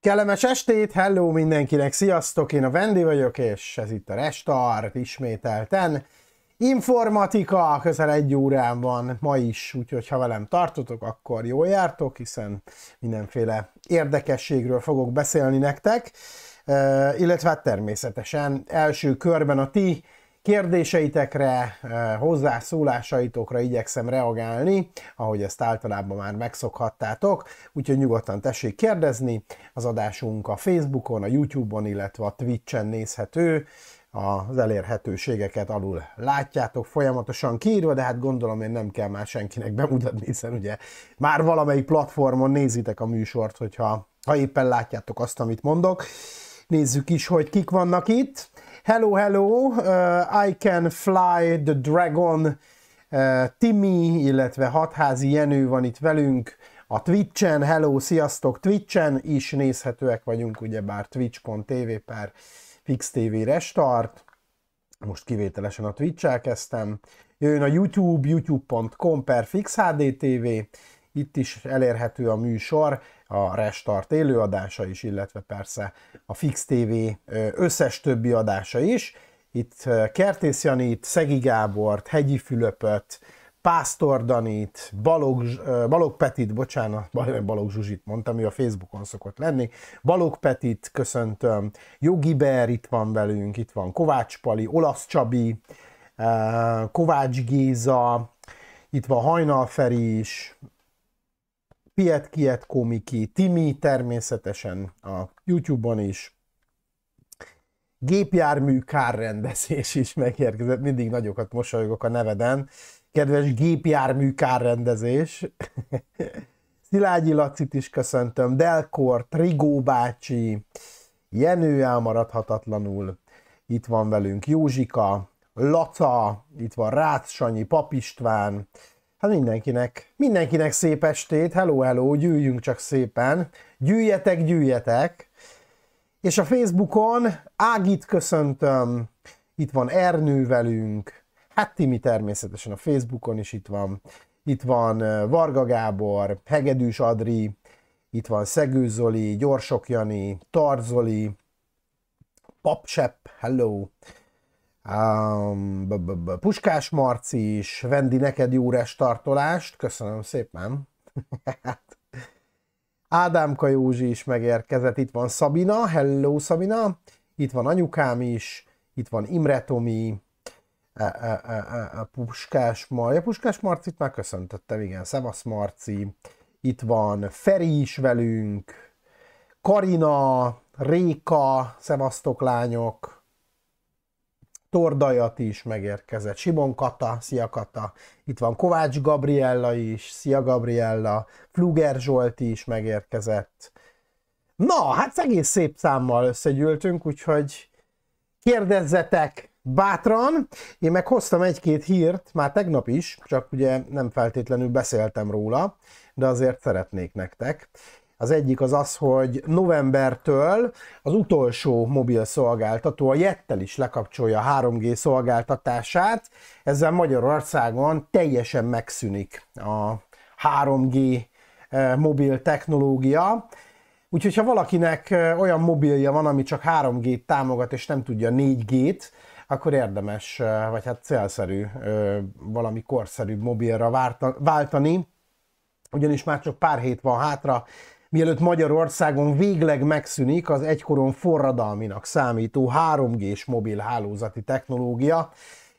Kellemes estét, hello mindenkinek, sziasztok, én a Vendi vagyok, és ez itt a Restart, ismételten. Informatika, közel 1 órán van ma is, úgyhogy ha velem tartotok, akkor jól jártok, hiszen mindenféle érdekességről fogok beszélni nektek, illetve hát természetesen első körben a ti kérdéseitekre, hozzászólásaitokra igyekszem reagálni, ahogy ezt általában már megszokhattátok, úgyhogy nyugodtan tessék kérdezni. Az adásunk a Facebookon, a YouTube-on, illetve a Twitch-en nézhető. Az elérhetőségeket alul látjátok folyamatosan kiírva, de hát gondolom én nem kell már senkinek bemutatni, hiszen ugye már valamelyik platformon nézitek a műsort, hogyha éppen látjátok azt, amit mondok. Nézzük is, hogy kik vannak itt. Hello, hello, I can fly the dragon, Timi, illetve Hatházi Jenő van itt velünk a Twitch-en. Hello, sziasztok, Twitch-en is nézhetőek vagyunk, ugyebár twitch.tv/FixTV Restart. Most kivételesen a Twitch-el kezdtem. Jön a YouTube, youtube.com/FixHDTV. Itt is elérhető a műsor, a Restart élőadása is, illetve persze a FixTV összes többi adása is. Itt Kertész Janit, Szegi Gábort, Hegyi Fülöpöt, Pásztor Danit, Balog Petit, bocsánat, Balog Zsuzsit mondtam, ő a Facebookon szokott lenni, Balog Petit köszöntöm, Jogi Ber itt van velünk, itt van Kovács Pali, Olasz Csabi, Kovács Géza, itt van Hajnal Feri is, Piet Komiki, Timi természetesen a YouTube-on is, gépjármű kárrendezés is megérkezett, mindig nagyokat mosolygok a neveden, kedves gépjármű kárrendezés. Szilágyi Lacit is köszöntöm, Delkort, Rigó bácsi, Jenő elmaradhatatlanul, itt van velünk Józsika, Laca, itt van Rácz Sanyi, Pap István. Hát mindenkinek szép estét, hello, hello, gyűjjünk csak szépen, gyűjjetek, és a Facebookon Ágit köszöntöm, itt van Ernő velünk, hát Timi természetesen a Facebookon is itt van Varga Gábor, Hegedűs Adri, itt van Szegő Zoli, Gyorsok Jani, Tart Zoli, Papsepp, hello, Puskás Marci is, Vendi, neked jó restartolást, köszönöm szépen. Ádámka Józsi is megérkezett, itt van Szabina, hello Szabina, itt van anyukám is, itt van Imre Tomi, Puskás Marcit már köszöntöttem, igen, szevasz Marci, itt van Feri is velünk, Karina, Réka, szevasztok lányok, Tordajat is megérkezett, Simon Kata, szia Kata, itt van Kovács Gabriella is, szia Gabriella, Fluger Zsolti is megérkezett. Na, hát egész szép számmal összegyűltünk, úgyhogy kérdezzetek bátran. Én meg hoztam egy-két hírt, már tegnap is, csak ugye nem feltétlenül beszéltem róla, de azért szeretnék nektek. Az egyik az, hogy novembertől az utolsó mobil szolgáltató, a Jettel is lekapcsolja a 3G szolgáltatását, ezzel Magyarországon teljesen megszűnik a 3G mobil technológia. Úgyhogy ha valakinek olyan mobilja van, ami csak 3G-t támogat és nem tudja 4G-t, akkor érdemes, vagy hát célszerű valami korszerűbb mobilra váltani, ugyanis már csak pár hét van hátra, mielőtt Magyarországon végleg megszűnik az egykoron forradalminak számító 3G-s mobil hálózati technológia.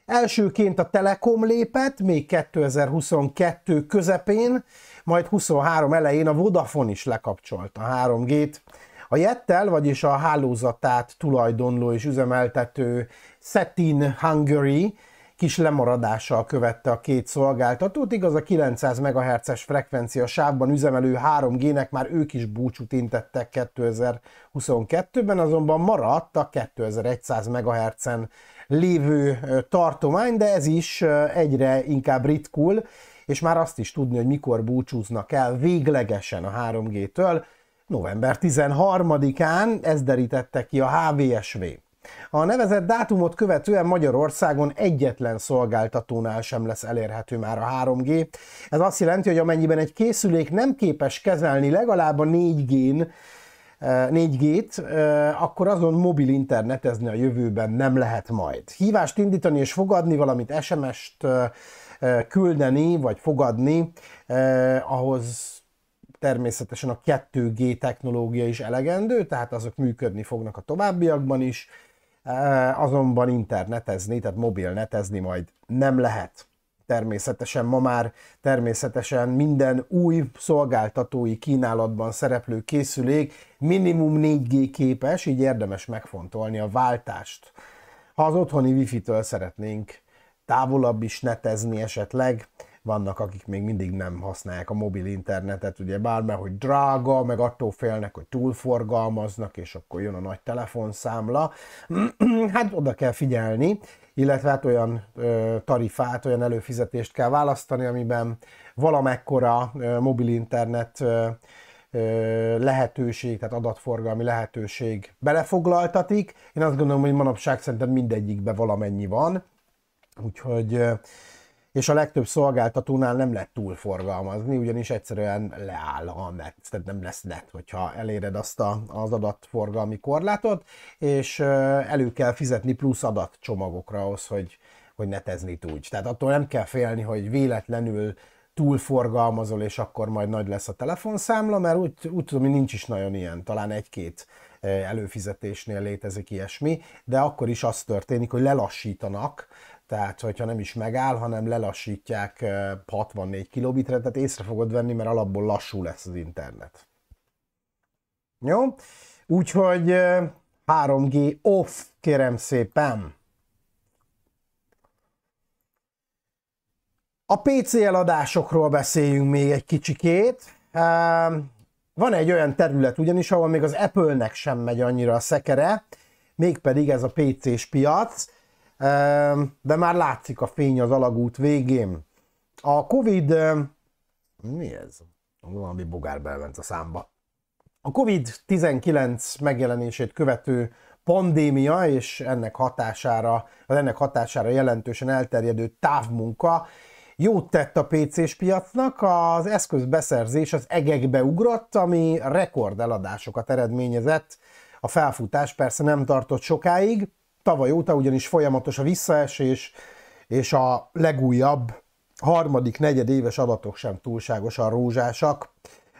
Elsőként a Telekom lépett, még 2022 közepén, majd 23 elején a Vodafone is lekapcsolta a 3G-t. A Jettel, vagyis a hálózatát tulajdonló és üzemeltető Cetin Hungary kis lemaradással követte a két szolgáltatót, igaz a 900 MHz-es frekvencia sávban üzemelő 3G-nek már ők is búcsút intettek 2022-ben, azonban maradt a 2100 MHz-en lévő tartomány, de ez is egyre inkább ritkul, és már azt is tudni, hogy mikor búcsúznak el véglegesen a 3G-től, november 13-án, ez derítette ki a HVSV. A nevezett dátumot követően Magyarországon egyetlen szolgáltatónál sem lesz elérhető már a 3G. Ez azt jelenti, hogy amennyiben egy készülék nem képes kezelni legalább a 4G-n 4G-t, akkor azon mobil internetezni a jövőben nem lehet majd. Hívást indítani és fogadni, valamint SMS-t küldeni vagy fogadni, ahhoz természetesen a 2G technológia is elegendő, tehát azok működni fognak a továbbiakban is, azonban internetezni, tehát mobilnetezni majd nem lehet. Természetesen ma már minden új szolgáltatói kínálatban szereplő készülék minimum 4G képes, így érdemes megfontolni a váltást. Ha az otthoni Wi-Fi-től szeretnénk távolabb is netezni esetleg, vannak, akik még mindig nem használják a mobil internetet, ugye mert hogy drága, meg attól félnek, hogy túlforgalmaznak, és akkor jön a nagy telefonszámla. Hát oda kell figyelni, illetve hát olyan tarifát, olyan előfizetést kell választani, amiben valamekkora mobil internet lehetőség, tehát adatforgalmi lehetőség belefoglaltatik. Én azt gondolom, hogy manapság szerintem mindegyikben valamennyi van, úgyhogy és a legtöbb szolgáltatónál nem lehet túlforgalmazni, ugyanis egyszerűen leáll a net, tehát nem lesz net, hogyha eléred azt az adatforgalmi korlátot, és elő kell fizetni plusz adatcsomagokra ahhoz, hogy netezni tudj. Tehát attól nem kell félni, hogy véletlenül túlforgalmazol, és akkor majd nagy lesz a telefonszámla, mert úgy tudom, hogy nincs is nagyon ilyen, talán egy-két előfizetésnél létezik ilyesmi, de akkor is az történik, hogy lelassítanak, tehát hogyha nem is megáll, hanem lelassítják 64 kilobitre, tehát észre fogod venni, mert alapból lassú lesz az internet. Jó? Úgyhogy 3G off, kérem szépen. A PC eladásokról beszéljünk még egy kicsikét. Van egy olyan terület ugyanis, ahol még az Apple-nek sem megy annyira a szekere, mégpedig ez a PC-s piac, de már látszik a fény az alagút végén. A Covid... Mi ez? Valami bogár belement a számba. A Covid-19 megjelenését követő pandémia és ennek hatására jelentősen elterjedő távmunka jót tett a PC-s piacnak, az eszközbeszerzés az egekbe ugrott, ami rekord eladásokat eredményezett. A felfutás persze nem tartott sokáig, tavaly óta ugyanis folyamatos a visszaesés, és a legújabb harmadik negyedéves adatok sem túlságosan rózsásak.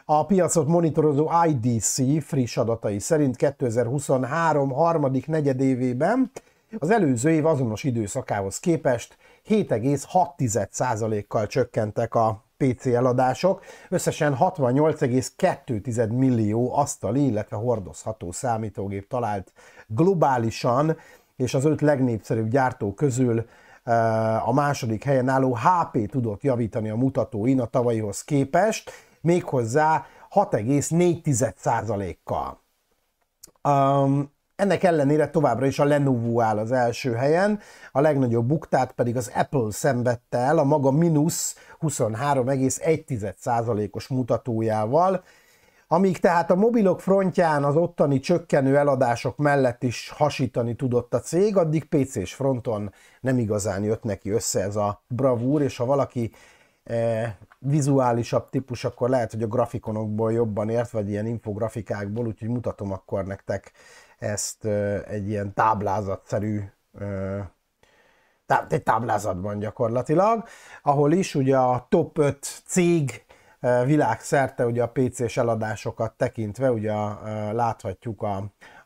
A piacot monitorozó IDC friss adatai szerint 2023 harmadik negyedévében az előző év azonos időszakához képest 7,6%-kal csökkentek a PC eladások, összesen 68,2 millió asztali, illetve hordozható számítógép talált globálisan, és az 5 legnépszerűbb gyártó közül a második helyen álló HP tudott javítani a mutatóin a tavalyihoz képest, méghozzá 6,4%-kal. Ennek ellenére továbbra is a Lenovo áll az első helyen, a legnagyobb buktát pedig az Apple szenvedte el a maga mínusz 23,1%-os mutatójával, amíg tehát a mobilok frontján az ottani csökkenő eladások mellett is hasítani tudott a cég, addig PC-s fronton nem igazán jött neki össze ez a bravúr, és ha valaki vizuálisabb típus, akkor lehet, hogy a grafikonokból jobban ért, vagy ilyen infografikákból, úgyhogy mutatom akkor nektek ezt egy ilyen táblázatszerű, egy táblázatban gyakorlatilag, ahol is ugye a top 5 cég világszerte ugye a PC-s eladásokat tekintve, ugye láthatjuk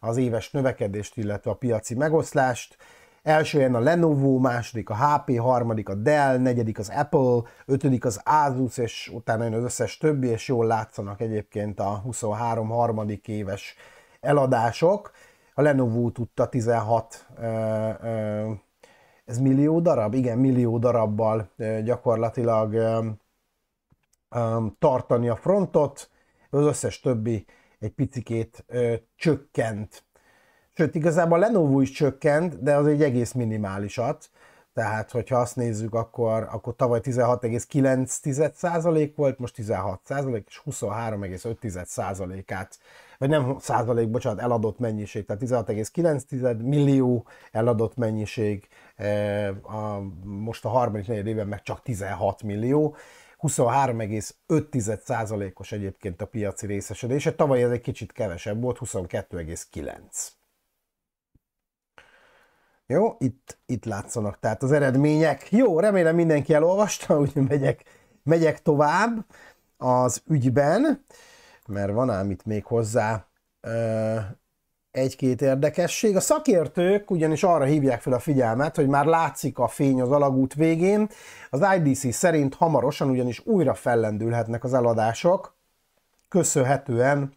az éves növekedést, illetve a piaci megoszlást. Első helyen a Lenovo, második a HP, harmadik a Dell, negyedik az Apple, ötödik az Asus, és utána jön az összes többi, és jól látszanak egyébként a 23 harmadik éves eladások. A Lenovo tudta 16 ez millió darab? Igen, millió darabbal gyakorlatilag tartani a frontot, az összes többi egy picikét csökkent. Sőt, igazából a Lenovo is csökkent, de az egy egész minimálisat. Tehát, hogyha azt nézzük, akkor tavaly 16,9% volt, most 16%, és 23,5%-át, vagy nem százalék, bocsánat, eladott mennyiség, tehát 16,9 millió eladott mennyiség, most a harmadik negyed évben meg csak 16 millió. 23,5%-os egyébként a piaci részesedése, tavaly ez egy kicsit kevesebb volt, 22,9. Jó, itt látszanak tehát az eredmények. Jó, remélem mindenki elolvasta, úgyhogy megyek tovább az ügyben, mert van ám itt még hozzá egy-két érdekesség. A szakértők ugyanis arra hívják fel a figyelmet, hogy már látszik a fény az alagút végén. Az IDC szerint hamarosan ugyanis újra fellendülhetnek az eladások, köszönhetően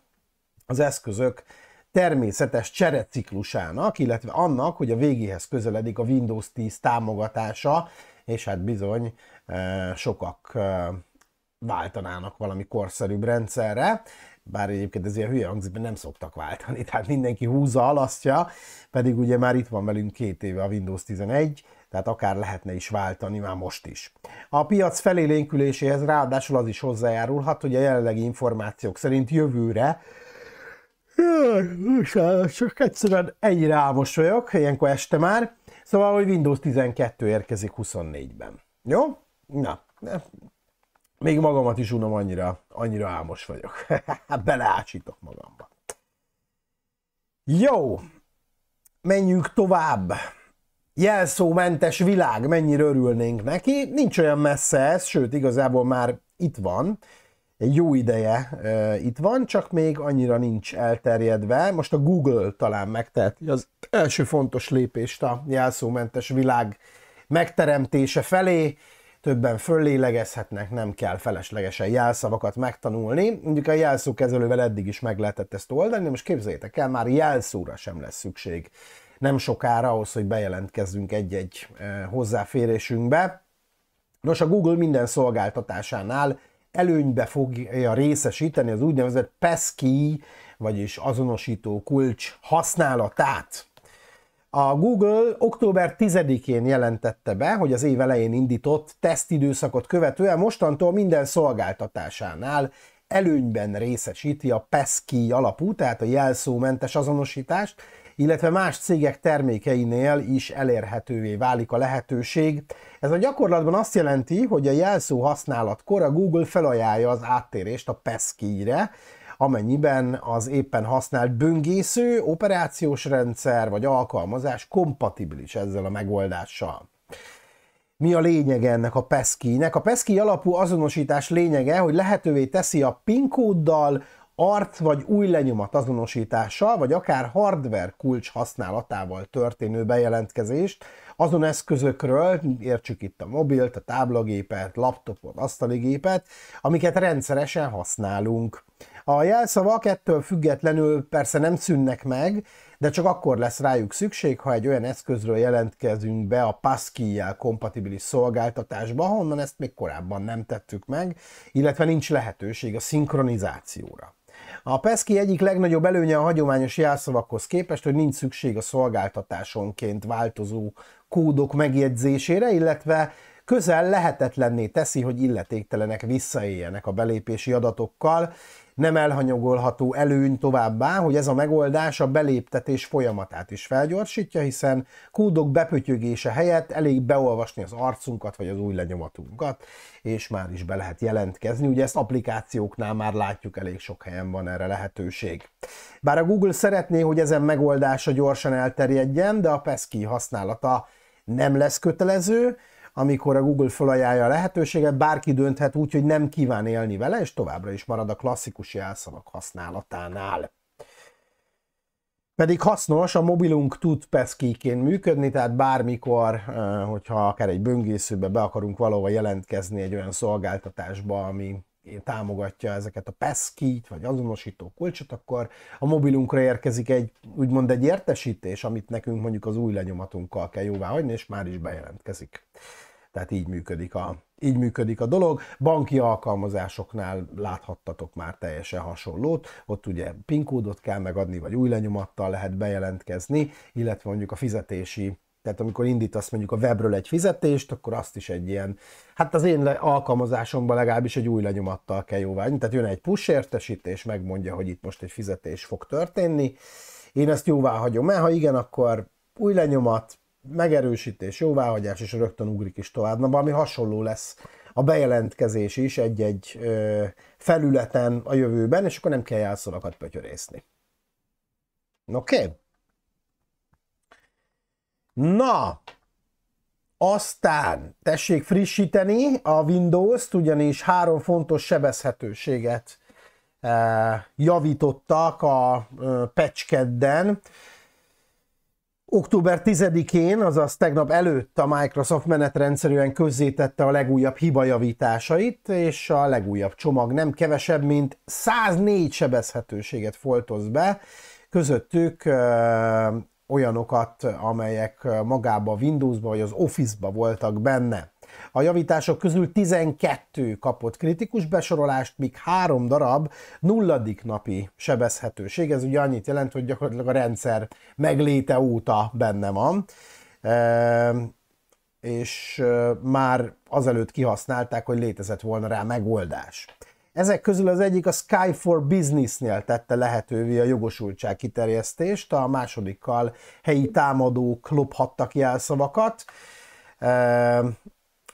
az eszközök természetes csereciklusának, illetve annak, hogy a végéhez közeledik a Windows 10 támogatása, és hát bizony sokak váltanának valami korszerűbb rendszerre, bár egyébként ez ilyen hülye hangzik, mert nem szoktak váltani, tehát mindenki húzza, alasztja, pedig ugye már itt van velünk 2 éve a Windows 11, tehát akár lehetne is váltani már most is. A piac felélénküléséhez ráadásul az is hozzájárulhat, hogy a jelenlegi információk szerint jövőre csak egyszerűen ennyire álmos vagyok, ilyenkor este már. Szóval, hogy Windows 12 érkezik 24-ben. Jó? Na, még magamat is unom, annyira álmos vagyok. Beleásítok magamba. Jó, menjünk tovább. Jelszómentes világ, mennyire örülnénk neki. Nincs olyan messze ez, sőt, igazából már itt van. Egy jó ideje itt van, csak még annyira nincs elterjedve. Most a Google talán megteheti az első fontos lépést a jelszómentes világ megteremtése felé. Többen föllélegezhetnek, nem kell feleslegesen jelszavakat megtanulni. Mondjuk a jelszókezelővel eddig is meg lehetett ezt oldani, de most képzeljétek el, már jelszóra sem lesz szükség. Nem sokára ahhoz, hogy bejelentkezzünk egy-egy hozzáférésünkbe. Nos, a Google minden szolgáltatásánál előnybe fogja részesíteni az úgynevezett passkey, vagyis azonosító kulcs használatát. A Google október 10-én jelentette be, hogy az év elején indított tesztidőszakot követően mostantól minden szolgáltatásánál előnyben részesíti a passkey alapú, tehát a jelszómentes azonosítást, illetve más cégek termékeinél is elérhetővé válik a lehetőség. Ez a gyakorlatban azt jelenti, hogy a jelszó használatkor a Google felajánlja az áttérést a passkey-re, amennyiben az éppen használt böngésző, operációs rendszer vagy alkalmazás kompatibilis ezzel a megoldással. Mi a lényege ennek a passkey-nek? A passkey alapú azonosítás lényege, hogy lehetővé teszi a PIN kóddal, arc vagy új lenyomat azonosítással, vagy akár hardware kulcs használatával történő bejelentkezést azon eszközökről, értsük itt a mobilt, a táblagépet, laptopot, asztaligépet, amiket rendszeresen használunk. A jelszavak ettől függetlenül persze nem szűnnek meg, de csak akkor lesz rájuk szükség, ha egy olyan eszközről jelentkezünk be a passkey-jel kompatibilis szolgáltatásba, honnan ezt még korábban nem tettük meg, illetve nincs lehetőség a szinkronizációra. A passkey egyik legnagyobb előnye a hagyományos jelszavakhoz képest, hogy nincs szükség a szolgáltatásonként változó kódok megjegyzésére, illetve közel lehetetlenné teszi, hogy illetéktelenek visszaéljenek a belépési adatokkal. Nem elhanyagolható előny továbbá, hogy ez a megoldás a beléptetés folyamatát is felgyorsítja, hiszen kódok bepötyögése helyett elég beolvasni az arcunkat vagy az új lenyomatunkat, és már is be lehet jelentkezni. Ugye ezt applikációknál már látjuk, elég sok helyen van erre lehetőség. Bár a Google szeretné, hogy ezen megoldása gyorsan elterjedjen, de a passkey használata nem lesz kötelező. Amikor a Google felajánlja a lehetőséget, bárki dönthet úgy, hogy nem kíván élni vele, és továbbra is marad a klasszikus jelszavak használatánál. Pedig hasznos, a mobilunk tud passkey-ként működni, tehát bármikor, hogyha akár egy böngészőbe be akarunk valahova jelentkezni egy olyan szolgáltatásba, ami támogatja ezeket a passkey-t, vagy azonosító kulcsot, akkor a mobilunkra érkezik úgymond egy értesítés, amit nekünk mondjuk az új lenyomatunkkal kell jóváhagyni, és már is bejelentkezik. Tehát így működik a dolog. Banki alkalmazásoknál láthattatok már teljesen hasonlót. Ott ugye PIN kódot kell megadni, vagy új lenyomattal lehet bejelentkezni, illetve mondjuk a fizetési, tehát amikor indítasz mondjuk a webről egy fizetést, akkor azt is egy ilyen, hát az én alkalmazásomban legalábbis egy új lenyomattal kell jóváhagyni. Tehát jön egy push értesítés, megmondja, hogy itt most egy fizetés fog történni. Én ezt jóváhagyom el, ha igen, akkor új lenyomat, megerősítés, jóváhagyás, és rögtön ugrik is tovább. Na, valami hasonló lesz a bejelentkezés is egy-egy felületen a jövőben, és akkor nem kell jelszavakat pötyörészni. Oké? Na, aztán tessék frissíteni a Windows-t, ugyanis 3 fontos sebezhetőséget javítottak a patch kedden. Október 10-én, azaz tegnap előtt a Microsoft menetrendszerűen közzétette a legújabb hibajavításait, és a legújabb csomag nem kevesebb, mint 104 sebezhetőséget foltoz be, közöttük olyanokat, amelyek magába a Windowsba vagy az Office-ba voltak benne. A javítások közül 12 kapott kritikus besorolást, míg 3 darab nulladik napi sebezhetőség. Ez ugye annyit jelent, hogy gyakorlatilag a rendszer megléte óta benne van, és már azelőtt kihasználták, hogy létezett volna rá megoldás. Ezek közül az egyik a Sky for Business-nél tette lehetővé a jogosultság kiterjesztést, a másodikkal helyi támadók lophattak jelszavakat,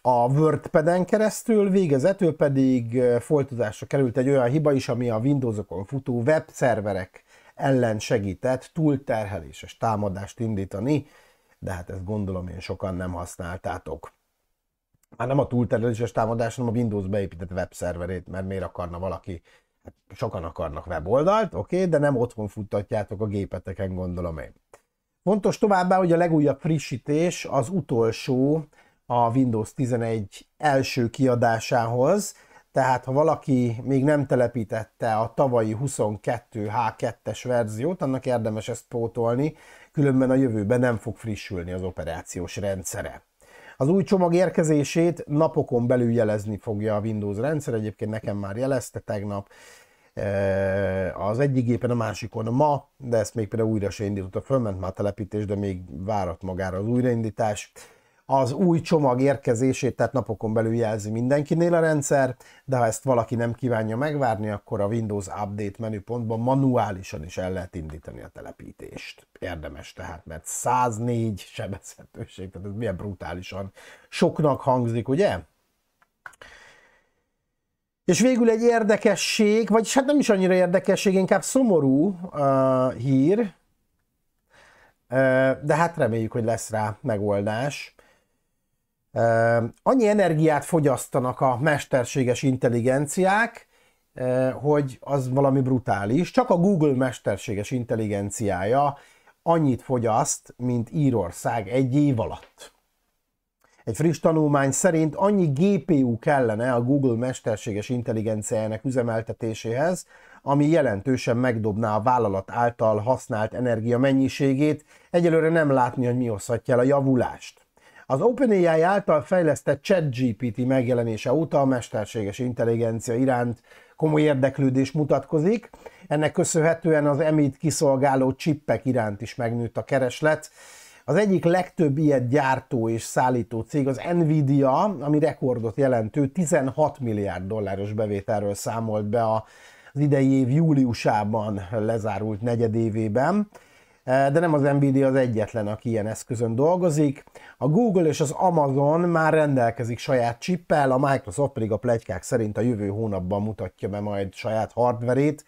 a WordPad-en keresztül, végezetül pedig foltozásra került egy olyan hiba is, ami a Windowsokon futó webszerverek ellen segített túlterheléses támadást indítani, de hát ezt gondolom én sokan nem használtátok. Már nem a túlterheléses támadás, hanem a Windows beépített webszerverét, mert miért akarna valaki, hát sokan akarnak weboldalt, oké, de nem otthon futtatjátok a gépeteken, gondolom én. Fontos továbbá, hogy a legújabb frissítés az utolsó a Windows 11 első kiadásához, tehát ha valaki még nem telepítette a tavalyi 22H2-es verziót, annak érdemes ezt pótolni, különben a jövőben nem fog frissülni az operációs rendszere. Az új csomag érkezését napokon belül jelezni fogja a Windows rendszer, egyébként nekem már jelezte tegnap, az egyik gépen, a másikon ma, de ezt még például újra se indította, fölment már a telepítés, de még várat magára az újraindítás. Az új csomag érkezését, tehát napokon belül jelzi mindenkinél a rendszer, de ha ezt valaki nem kívánja megvárni, akkor a Windows Update menüpontban manuálisan is el lehet indítani a telepítést. Érdemes tehát, mert 104 sebezhetőség, tehát ez milyen brutálisan soknak hangzik, ugye? És végül egy érdekesség, vagyis hát nem is annyira érdekesség, inkább szomorú hír, de hát reméljük, hogy lesz rá megoldás. Annyi energiát fogyasztanak a mesterséges intelligenciák, hogy az valami brutális. Csak a Google mesterséges intelligenciája annyit fogyaszt, mint Írország egy év alatt. Egy friss tanulmány szerint annyi GPU kellene a Google mesterséges intelligenciájának üzemeltetéséhez, ami jelentősen megdobná a vállalat által használt energia mennyiségét. Egyelőre nem látni, hogy mi hozhatja el a javulást. Az OpenAI által fejlesztett ChatGPT megjelenése óta a mesterséges intelligencia iránt komoly érdeklődés mutatkozik. Ennek köszönhetően az M1 kiszolgáló csippek iránt is megnőtt a kereslet. Az egyik legtöbb ilyet gyártó és szállító cég az Nvidia, ami rekordot jelentő 16 milliárd dolláros bevételről számolt be az idei év júliusában lezárult negyedévében. De nem az Nvidia az egyetlen, aki ilyen eszközön dolgozik. A Google és az Amazon már rendelkezik saját csippel, a Microsoft pedig a pletykák szerint a jövő hónapban mutatja be majd saját hardverét.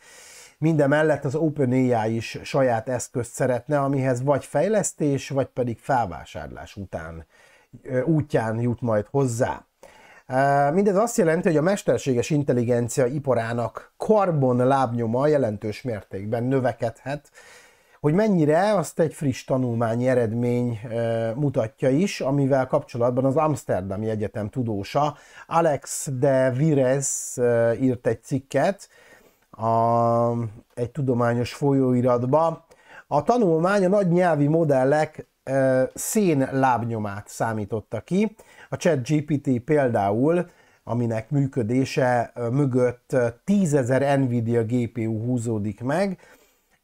Mindemellett az OpenAI is saját eszközt szeretne, amihez vagy fejlesztés, vagy pedig felvásárlás útján jut majd hozzá. Mindez azt jelenti, hogy a mesterséges intelligencia iparának karbon lábnyoma jelentős mértékben növekedhet. Hogy mennyire, azt egy friss tanulmányi eredmény mutatja is, amivel kapcsolatban az Amszterdami Egyetem tudósa Alex de Vires írt egy cikket egy tudományos folyóiratba. A tanulmány a nagy nyelvi modellek szén lábnyomát számította ki. A ChatGPT például, aminek működése mögött 10.000 Nvidia GPU húzódik meg,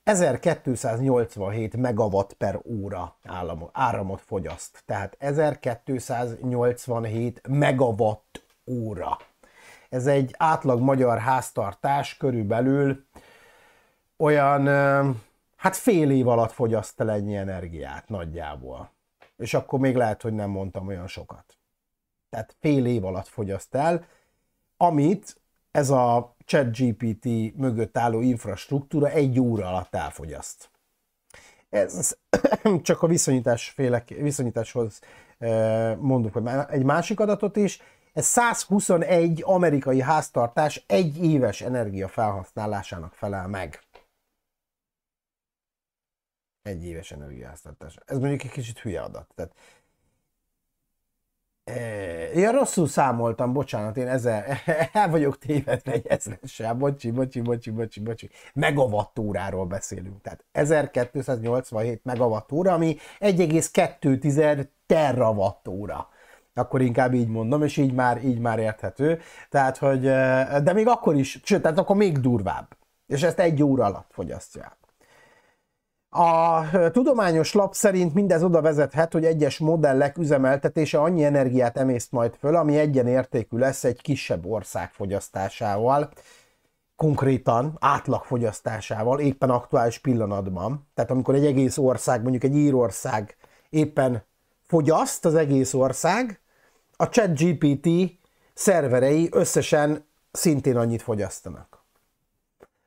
1287 megawatt per óra áramot fogyaszt. Tehát 1287 megawatt óra. Ez egy átlag magyar háztartás körülbelül olyan, hát fél év alatt fogyaszt el ennyi energiát nagyjából. És akkor még lehet, hogy nem mondtam olyan sokat. Tehát fél év alatt fogyaszt el, amit ez a ChatGPT mögött álló infrastruktúra 1 óra alatt elfogyaszt. Ez csak a viszonyításhoz mondok egy másik adatot is. Ez 121 amerikai háztartás 1 éves energiafelhasználásának felel meg. 1 éves energiaháztartás. Ez mondjuk egy kicsit hülye adat. Tehát, én rosszul számoltam, bocsánat, én el vagyok tévedve egy ezressel, bocsi. Megawattóráról beszélünk, tehát 1287 megawattóra, ami 1,2 terawattóra. Akkor inkább így mondom, és így már érthető. Tehát, hogy, de még akkor is, sőt, tehát akkor még durvább. És ezt 1 óra alatt fogyasztja el. A tudományos lap szerint mindez oda vezethet, hogy egyes modellek üzemeltetése annyi energiát emészt majd föl, ami egyenértékű lesz egy kisebb ország fogyasztásával, konkrétan átlagfogyasztásával, éppen aktuális pillanatban. Tehát amikor egy egész ország, mondjuk egy Írország éppen fogyaszt, az egész ország, a ChatGPT szerverei összesen szintén annyit fogyasztanak.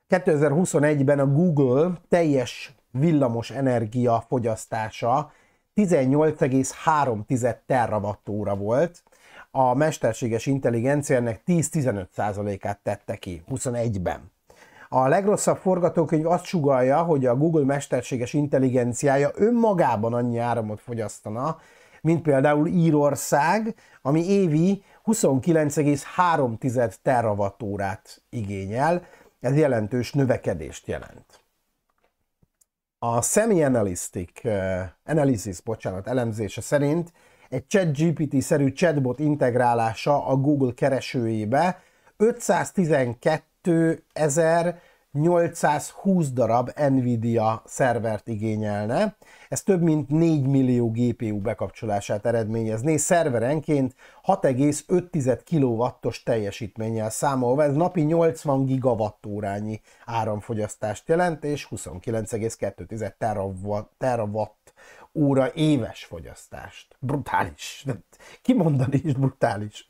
2021-ben a Google teljes villamos energia fogyasztása 18,3 terawattóra volt, a mesterséges intelligenciának 10-15%-át tette ki 21-ben. A legrosszabb forgatókönyv azt sugallja, hogy a Google mesterséges intelligenciája önmagában annyi áramot fogyasztana, mint például Írország, ami évi 29,3 terawattórát igényel, ez jelentős növekedést jelent. A Semi-Analysis elemzése szerint egy ChatGPT-szerű chatbot integrálása a Google keresőjébe 512.820 darab Nvidia szervert igényelne. Ez több mint 4 millió GPU bekapcsolását eredményezné, szerverenként 6,5 kW-os teljesítménnyel számolva, ez napi 80 gigawattórányi áramfogyasztást jelent, és 29,2 terawatt óra éves fogyasztást. Brutális. Kimondani is brutális.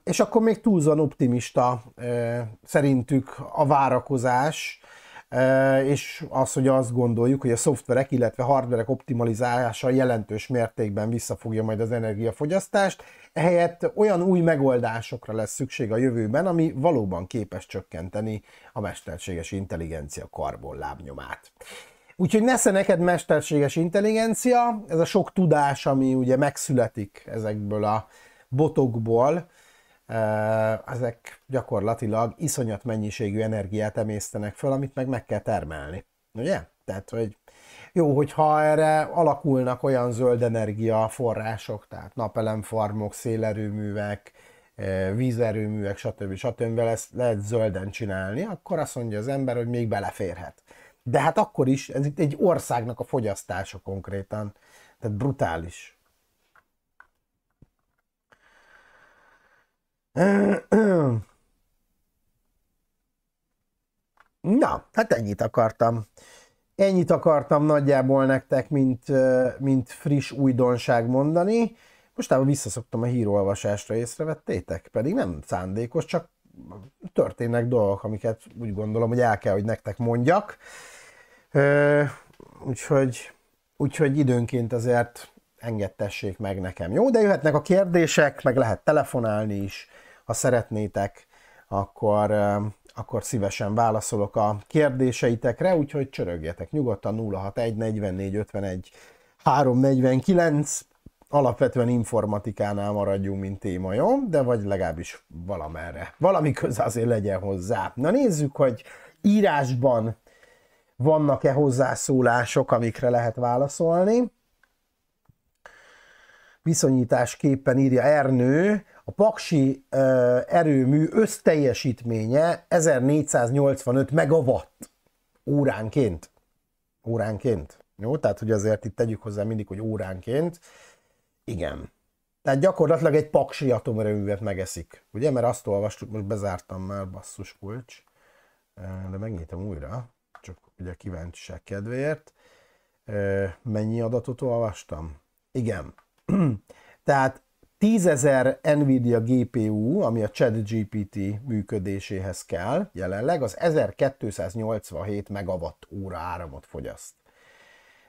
És akkor még túlzóan optimista szerintük a várakozás, és az, hogy azt gondoljuk, hogy a szoftverek, illetve hardverek optimalizálása jelentős mértékben visszafogja majd az energiafogyasztást, ehelyett olyan új megoldásokra lesz szükség a jövőben, ami valóban képes csökkenteni a mesterséges intelligencia karbonlábnyomát. Úgyhogy nesze neked mesterséges intelligencia, ez a sok tudás, ami ugye megszületik ezekből a botokból, ezek gyakorlatilag iszonyat mennyiségű energiát emésztenek föl, amit meg kell termelni. Ugye? Tehát, hogy jó, hogyha erre alakulnak olyan zöld energia források, tehát napelemfarmok, szélerőművek, vízerőművek, stb. Ezt lehet zölden csinálni, akkor azt mondja az ember, hogy még beleférhet. De hát akkor is, ez itt egy országnak a fogyasztása konkrétan. Tehát brutális. Na, hát ennyit akartam. Ennyit akartam nagyjából nektek, mint friss újdonság mondani. Mostában visszaszoktam a hírolvasásra, észrevettétek? Pedig nem szándékos, csak történnek dolgok, amiket úgy gondolom, hogy el kell, hogy nektek mondjak. Úgyhogy időnként azért engedtessék meg nekem. Jó, de jöhetnek a kérdések, meg lehet telefonálni is, ha szeretnétek, akkor szívesen válaszolok a kérdéseitekre, úgyhogy csörögjetek nyugodtan 061 44 51 349, alapvetően informatikánál maradjunk, mint téma, jó? De vagy legalábbis valamerre. Valami köze azért legyen hozzá. Na nézzük, hogy írásban vannak-e hozzászólások, amikre lehet válaszolni. Viszonyításképpen írja Ernő, a Paksi erőmű összteljesítménye 1485 megawatt óránként. Óránként. Jó, tehát hogy azért itt tegyük hozzá mindig, hogy óránként. Igen. Tehát gyakorlatilag egy Paksi atomerőművet megeszik. Ugye, mert azt olvastuk, most bezártam már, basszus kulcs, de megnyitom újra, csak ugye kíváncsiság kedvéért. Mennyi adatot olvastam? Igen. Tehát 10.000 Nvidia GPU, ami a ChatGPT működéséhez kell jelenleg, az 1287 megawatt-óra áramot fogyaszt.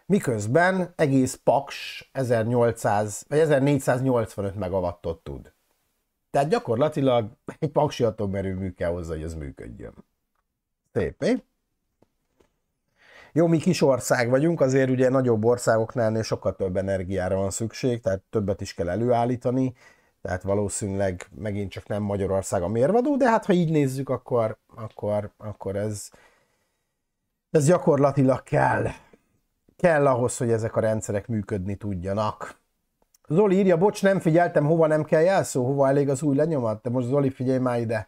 Miközben egész Paks 1800 vagy 1485 megawattot tud. Tehát gyakorlatilag egy paksi atomerőmű kell hozzá, hogy ez működjön. Szép, mi? Jó, mi kis ország vagyunk, azért ugye nagyobb országoknál sokkal több energiára van szükség, tehát többet is kell előállítani, tehát valószínűleg megint csak nem Magyarország a mérvadó, de hát ha így nézzük, akkor ez gyakorlatilag kell. Kell ahhoz, hogy ezek a rendszerek működni tudjanak. Zoli írja, bocs, nem figyeltem, hova nem kell jelszó, hova elég az új lenyomat, de most Zoli, figyelj már ide.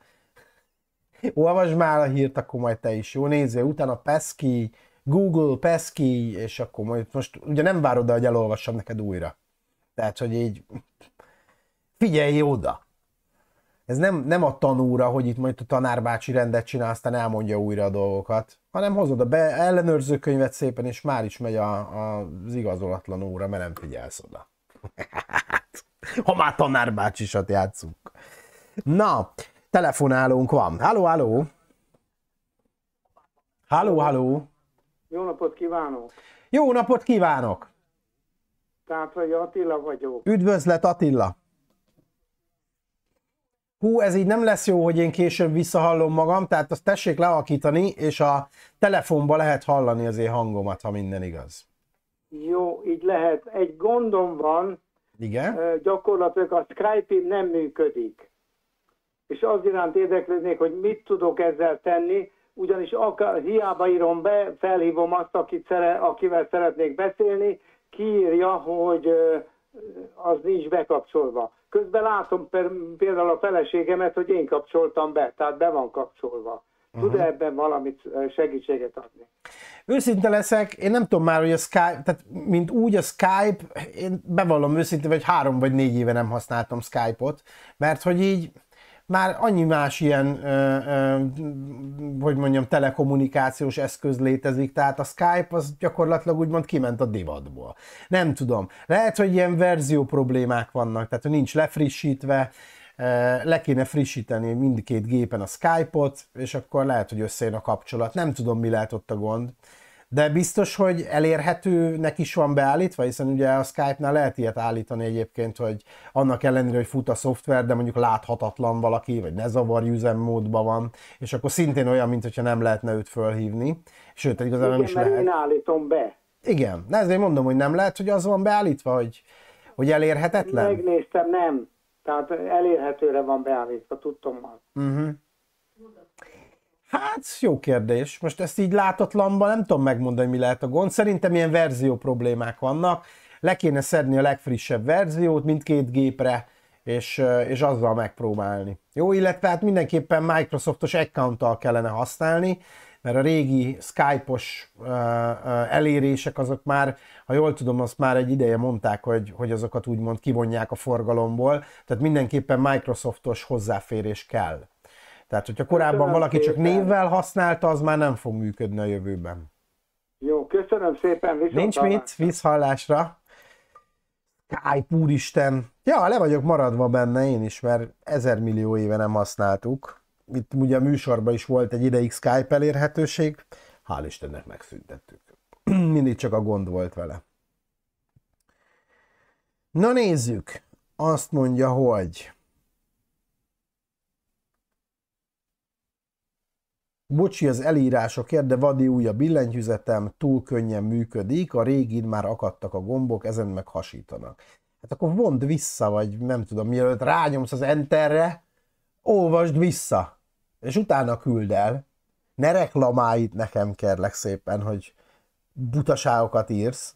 Olvasd már a hírt, akkor majd te is. Jó, nézzél, utána Pesky, Google, Pesky, és akkor majd most ugye nem várod, hogy elolvassam neked újra. Tehát, hogy így figyelj oda. Ez nem a tanúra, hogy itt majd a tanárbácsi rendet csinál, aztán elmondja újra a dolgokat, hanem hozod a ellenőrző könyvet szépen, és már is megy az igazolatlan óra, mert nem figyelsz oda. Ha már tanárbácsisat játszunk. Na, telefonálónk van. Halló, halló! Halló, halló! Jó napot kívánok! Jó napot kívánok! Tátrai Attila vagyok. Üdvözlet, Attila! Hú, ez így nem lesz jó, hogy én később visszahallom magam, tehát azt tessék lealakítani, és a telefonba lehet hallani az én hangomat, ha minden igaz. Jó, így lehet. Egy gondom van, Igen? Gyakorlatilag a Skype-im nem működik. És az iránt érdeklődnék, hogy mit tudok ezzel tenni, ugyanis hiába írom be, felhívom azt, akivel szeretnék beszélni, kiírja, hogy az nincs bekapcsolva. Közben látom például a feleségemet, hogy én kapcsoltam be, tehát be van kapcsolva. Tud-e ebben valamit segítséget adni? Őszinte leszek, én nem tudom már, hogy a Skype, tehát mint úgy a Skype, én bevallom őszintén, hogy 3 vagy 4 éve nem használtam Skype-ot, mert hogy így már annyi más ilyen, hogy mondjam, telekommunikációs eszköz létezik, tehát a Skype az gyakorlatilag úgymond kiment a divatból. Nem tudom. Lehet, hogy ilyen verzió problémák vannak, tehát hogy nincs lefrissítve, le kéne frissíteni mindkét gépen a Skype-ot, és akkor lehet, hogy összejön a kapcsolat. Nem tudom, mi lehet ott a gond. De biztos, hogy elérhetőnek is van beállítva, hiszen ugye a Skype-nál lehet ilyet állítani egyébként, hogy annak ellenére, hogy fut a szoftver, de mondjuk láthatatlan valaki, vagy ne zavarj üzemmódban van, és akkor szintén olyan, mint hogyha nem lehetne őt fölhívni. Sőt, igazából nem is lehet. Én állítom be. Igen, de ezért mondom, hogy nem lehet, hogy az van beállítva, hogy elérhetetlen? Megnéztem, nem. Tehát elérhetőre van beállítva, tudtommal. Hát, jó kérdés. Most ezt így látatlanban nem tudom megmondani, mi lehet a gond. Szerintem ilyen verzió problémák vannak. Le kéne szedni a legfrissebb verziót mindkét gépre, és azzal megpróbálni. Jó, illetve hát mindenképpen Microsoftos accounttal kellene használni, mert a régi Skype-os elérések azok már, ha jól tudom, azt már egy ideje mondták, hogy azokat úgymond kivonják a forgalomból, tehát mindenképpen Microsoftos hozzáférés kell. Tehát, hogyha korábban valaki csak névvel használta, az már nem fog működni a jövőben. Jó, köszönöm szépen. Nincs mit, visszhallásra. Skype, úristen. Ja, le vagyok maradva benne én is, mert 1000 millió éve nem használtuk. Itt ugye a műsorban is volt egy ideig Skype elérhetőség. Hál' Istennek megszüntettük. Mindig csak a gond volt vele. Na nézzük. Azt mondja, hogy... Bocsi az elírásokért, de vadi új a billentyűzetem, túl könnyen működik, a régin már akadtak a gombok, ezen meg hasítanak. Hát akkor vond vissza, vagy nem tudom, mielőtt rányomsz az Enterre, olvasd vissza, és utána küld el. Ne reklamálj itt nekem, kérlek szépen, hogy butaságokat írsz.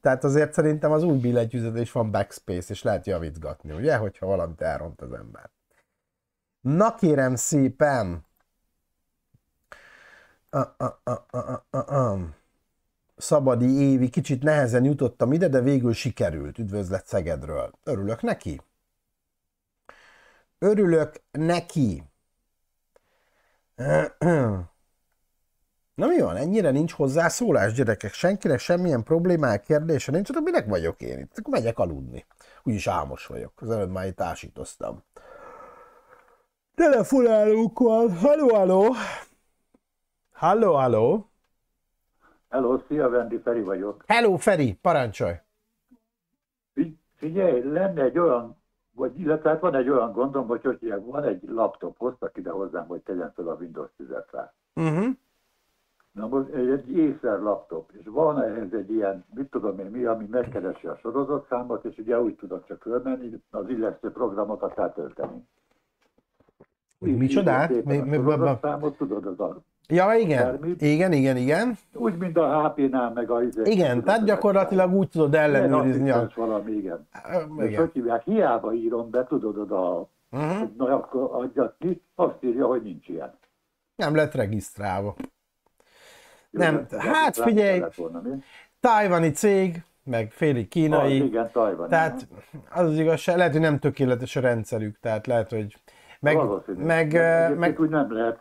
Tehát azért szerintem az új billentyűzet is van backspace, és lehet javítgatni, ugye, hogyha valamit elront az ember. Na kérem szépen! Szabadi Évi, kicsit nehezen jutottam ide, de végül sikerült. Üdvözlet Szegedről. Örülök neki. Örülök neki. Na mi van, ennyire nincs hozzászólás, gyerekek? Senkinek semmilyen problémája, kérdése nincs, hát minek vagyok én itt? Akkor megyek aludni. Úgyis álmos vagyok. Az előbb már itt társítoztam. Telefonálók van. Halló, halló. Halló, halló. Hello, szia, Vendi, Feri vagyok. Hello, Feri, parancsolj. Figyelj, lenne egy olyan, vagy illetve hát van egy olyan gondom, hogy van egy laptop, hoztak ide hozzám, hogy tegyen fel a Windows 10-et rá. Na most egy Acer laptop, és van ehhez egy ilyen, mit tudom én mi, ami megkeresi a sorozatszámot, és ugye úgy tudok csak fölmenni, az illesztő programokat átölteni. Micsodát? Sorozatszámot tudod, az a... Ja, igen. Igen. Úgy, mint a HP-nál, meg a... Igen, tehát gyakorlatilag úgy tudod ellenőrizni. Valami, igen. Igen. És hogy hívják, hiába írom be, tudod oda, na akkor adjad ki, azt írja, hogy nincs ilyen. Nem lett regisztrálva. Jó, Nem, hát figyelj, tajvani cég, meg félig kínai. Igen, tajvani. Tehát az igazság, lehet, hogy nem tökéletes a rendszerük, tehát lehet, hogy... Meg úgy nem lehet.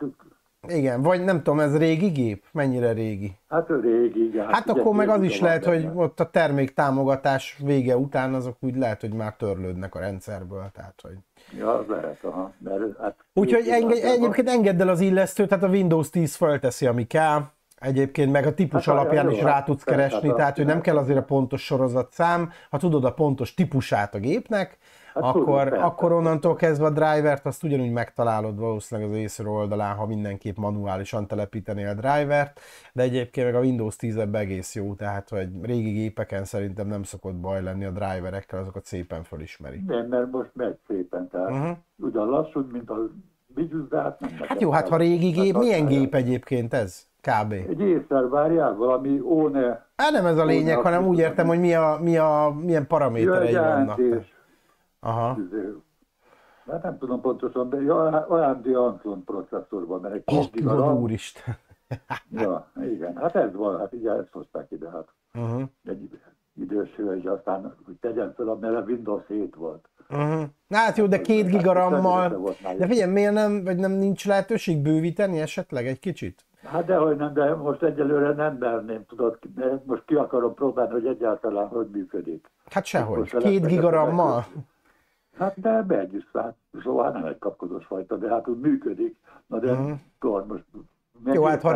Igen, vagy nem tudom, ez régi gép? Mennyire régi? Hát régi, igen. Hát akkor meg az is lehet, hogy ott a terméktámogatás vége után azok úgy lehet, hogy már törlődnek a rendszerből, tehát hogy... Ja, az lehet, aha. Hát úgyhogy egyébként engedd el az illesztőt, tehát a Windows 10 felteszi, ami kell. Egyébként meg a típus alapján is rá tudsz keresni, tehát hogy nem kell azért a pontos sorozatszám, ha tudod a pontos típusát a gépnek, akkor onnantól kezdve a drivert azt ugyanúgy megtalálod valószínűleg az Acer oldalán, ha mindenképp manuálisan telepítenél a drivert, de egyébként meg a Windows 10-ebben egész jó, tehát hogy régi gépeken szerintem nem szokott baj lenni a driverekkel, azokat szépen fölismeri. Nem, mert most megy szépen, tehát ugyan lassú, mint a Vigyus, de hát nem. Hát jó, hát ha régi gép, milyen gép egyébként ez? Kb. Egy Acer, várjál, valami One. Hát nem ez a lényeg, hanem úgy értem, hogy milyen paraméterei vannak. Aha. Hát nem tudom pontosan, de AMD Anson processzorban, mert egy 2 gigaram. Úristen. Ja, igen, hát ez van, hát ugye ezt hozták ide, hát. Egy idős hölgy, aztán hogy tegyen fel, mert a Windows 7 volt. Hát jó, de 2 gigarammal. De figyelj, miért nem, vagy nem nincs lehetőség bővíteni esetleg egy kicsit? Hát dehogy nem, de most egyelőre nem merném, tudod, most ki akarom próbálni, hogy egyáltalán hogy működik. Hát sehogy, 2 gigarammal. Hát de megy is, hát szóval nem egy kapkodós fajta, de hát úgy működik. Na de most... Jó, hát ha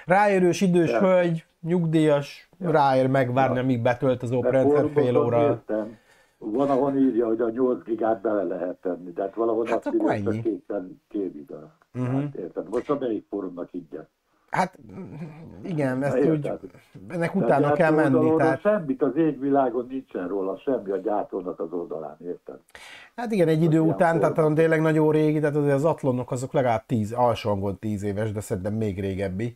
ráérős idős hölgy, nyugdíjas, ráér megvárni, amíg betölt az oprendszer fél óra. Értem. Van, ahol írja, hogy a 8 gigát bele lehet tenni, de hát valahol hát azt írja, hogy 2 giga. Hát érted, most a melyik fórumnak higgyen? Hát igen, ezt úgy, ennek utána kell menni. Tehát... Semmit az égvilágon nincsen róla, semmi a gyártónak az oldalán, érted? Hát igen, egy idő után, tehát tényleg nagyon régi, tehát azért az Atlonok azok legalább alsóhangon 10 éves, de szerintem még régebbi.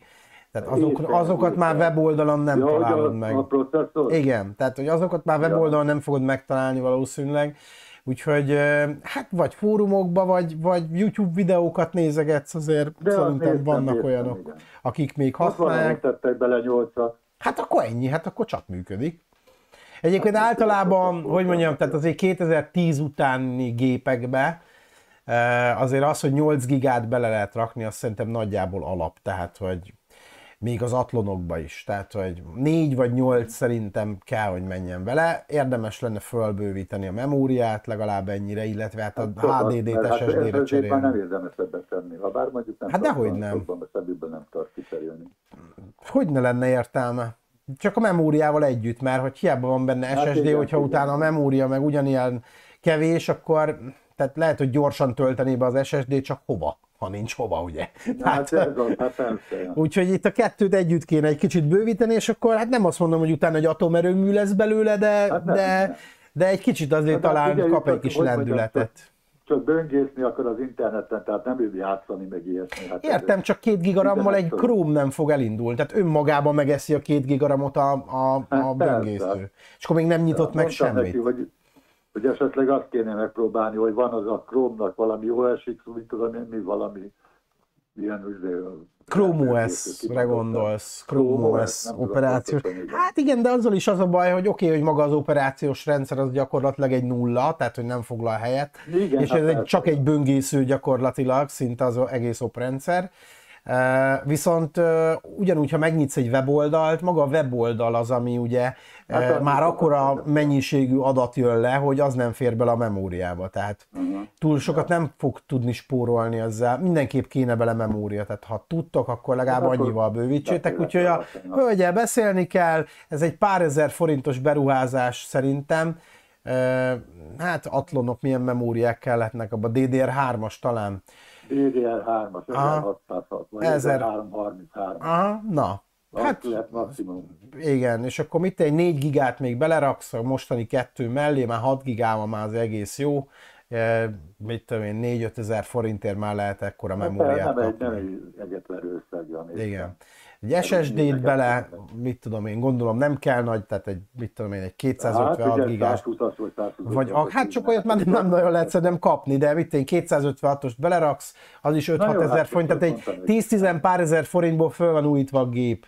Tehát azokat már weboldalon nem találod meg. A processzor? Igen, tehát hogy azokat már weboldalon nem fogod megtalálni valószínűleg. Úgyhogy hát vagy fórumokba, vagy YouTube videókat nézegetsz, azért szerintem vannak olyanok, akik még használják. Tettek bele 8-at. Hát akkor ennyi, hát akkor csak működik. Egyébként általában, hogy mondjam, tehát azért 2010 utáni gépekbe azért az, hogy 8 gigát bele lehet rakni, azt szerintem nagyjából alap, tehát hogy még az Atlonokba is, tehát hogy 4 vagy 8 szerintem kell, hogy menjen vele. Érdemes lenne fölbővíteni a memóriát legalább ennyire, illetve hát a HDD-t SSD-re cserélni. Nem érdemes ebbe tenni, ha bár mondjuk nem hát dehogy nem. Nem tart kicserélni. Hogy ne lenne értelme? Csak a memóriával együtt, mert hogy hiába van benne SSD, hát igen, hogyha utána a memória meg ugyanilyen kevés, akkor tehát lehet, hogy gyorsan tölteni be az SSD, csak hova? Ha nincs hova, ugye? Úgyhogy itt a kettőt együtt kéne egy kicsit bővíteni, és akkor hát nem azt mondom, hogy utána egy atomerőmű lesz belőle, de egy kicsit azért talán kap egy kis lendületet. Csak böngészni akar az interneten, tehát nem ül játszani, meg ilyesmi. Hát értem, csak 2 gigarammal egy Chrome nem fog elindulni, tehát önmagában megeszi a 2 gigaramot a böngésző. És akkor még nem nyitott meg semmit. Neki, hogy esetleg azt kéne megpróbálni, hogy van az a Chrome-nak valami OS-X, úgy tudom én, mi valami ilyen Chrome OS-re gondolsz, Chrome OS operációs. Hát igen, de azzal is az a baj, hogy oké, hogy maga az operációs rendszer az gyakorlatilag egy nulla, tehát hogy nem foglal helyet, igen, és ez csak egy böngésző gyakorlatilag, szinte az egész oprendszer. Viszont ugyanúgy, ha megnyitsz egy weboldalt, maga a weboldal az, ami ugye már akkora mennyiségű adat jön le, hogy az nem fér bele a memóriába. Tehát túl sokat nem fog tudni spórolni ezzel. Mindenképp kéne bele memória. Tehát ha tudtok, akkor legalább annyival bővítsétek. Úgyhogy a hölgyel beszélni kell. Ez egy pár ezer forintos beruházás szerintem. Hát Atlonok milyen memóriák kellettnek abba, DDR3-as talán. DDR3-as, 1606, vagy 1333. Aha, na. Hát lehet maximum. Igen, és akkor mit egy 4 gigát még beleraksz, a mostani 2 mellé, már 6 gigával már az egész jó. Mit tudom én, 4-5 ezer forintért már lehet ekkora memóriát kapni. Nem egy egyetlen összeg. Igen. Egy SSD-t bele, mit tudom én, gondolom nem kell nagy, tehát egy, mit tudom én, egy 256 gigás. Vagy hát csak olyat már nem nagyon lehet szerintem kapni, de mit én 256-ost beleraksz, az is 5-6 ezer forint, tehát egy 10-10 pár ezer forintból föl van újítva a gép,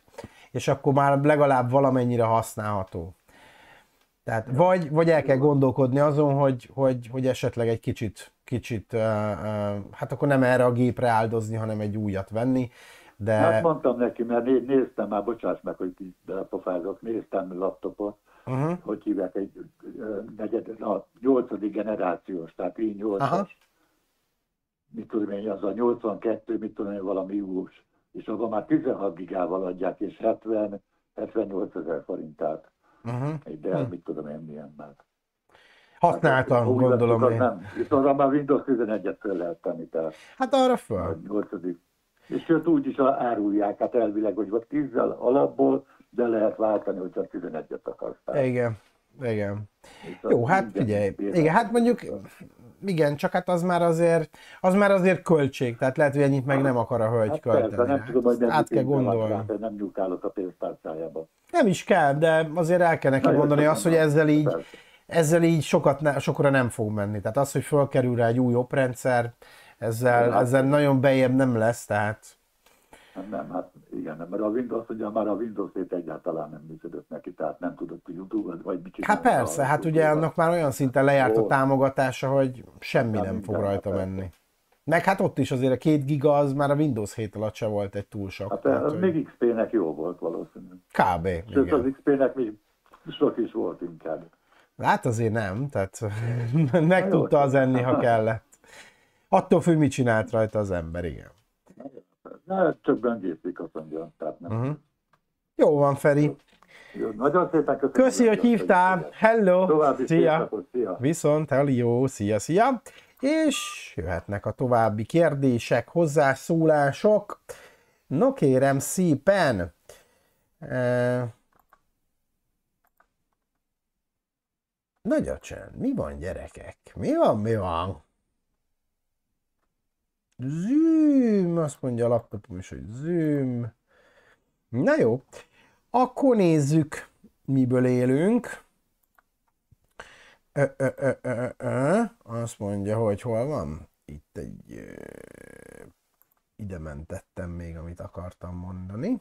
és akkor már legalább valamennyire használható. Tehát vagy el kell gondolkodni azon, hogy esetleg egy kicsit, hát akkor nem erre a gépre áldozni, hanem egy újat venni. De... Hát mondtam neki, mert néztem már, bocsáss meg, hogy belapofázok, néztem laptopot, hogy hívják egy a 8. generációs, tehát i8-as, mit tudom én, az a 82, mit tudom én, valami ús, és abban már 16 gigával adják, és 78 ezer forintát. De mit tudom én, milyen már. Használtam, hát, gondolom én. Nem. És arra már Windows 11-et föl lehet tenni. Hát arra föl. 8. És sőt úgy is árulják, hát elvileg, hogy vagy 10-zel alapból, de lehet váltani, hogyha 11-et akarsz. Igen. Jó, hát figyelj. Igen, hát mondjuk, igen, csak hát az már azért költség, tehát lehet, hogy ennyit meg nem akar a hölgy költeni. Persze, nem tudom, hogy nem át kell gondolni. Nem nyúkálok a pénztárcájába. Nem is kell, de azért el kell neki mondani azt, hogy ezzel így sokra nem fog menni. Tehát az, hogy fölkerül rá egy új oprendszer, ezzel nagyon bejebb nem lesz, tehát... Nem, hát igen, mert a Windows, ugye már a Windows 7 egyáltalán nem működött neki, tehát nem tudott YouTube-ot, vagy mit csinálni. Hát persze, hát ugye annak már olyan szinten lejárt a támogatása, hogy semmi nem fog rajta menni. Meg hát ott is azért a 2 giga az már a Windows 7 alatt se volt egy túl sok. Hát tehát, az még XP-nek jó volt valószínűleg. Kb. Sőt, az XP-nek még sok is volt inkább. Hát azért nem, tehát meg tudta az enni, ha kellett. Attól függ, mit csinált rajta az ember, igen. Na, csak böngészik, azt mondja. Tehát nem. Jó van, Feri. Jó, nagyon szépen köszönöm. Köszi, hogy hívtál. Hello. További szia. Szia. Viszont, hello, szia. És jöhetnek a további kérdések, hozzászólások. No kérem szépen. Nagy a csend. Mi van, gyerekek? Mi van? Zoom, azt mondja a laptopom is, hogy Zoom. Na jó, akkor nézzük, miből élünk. Azt mondja, hogy hol van? Itt ide mentettem még, amit akartam mondani.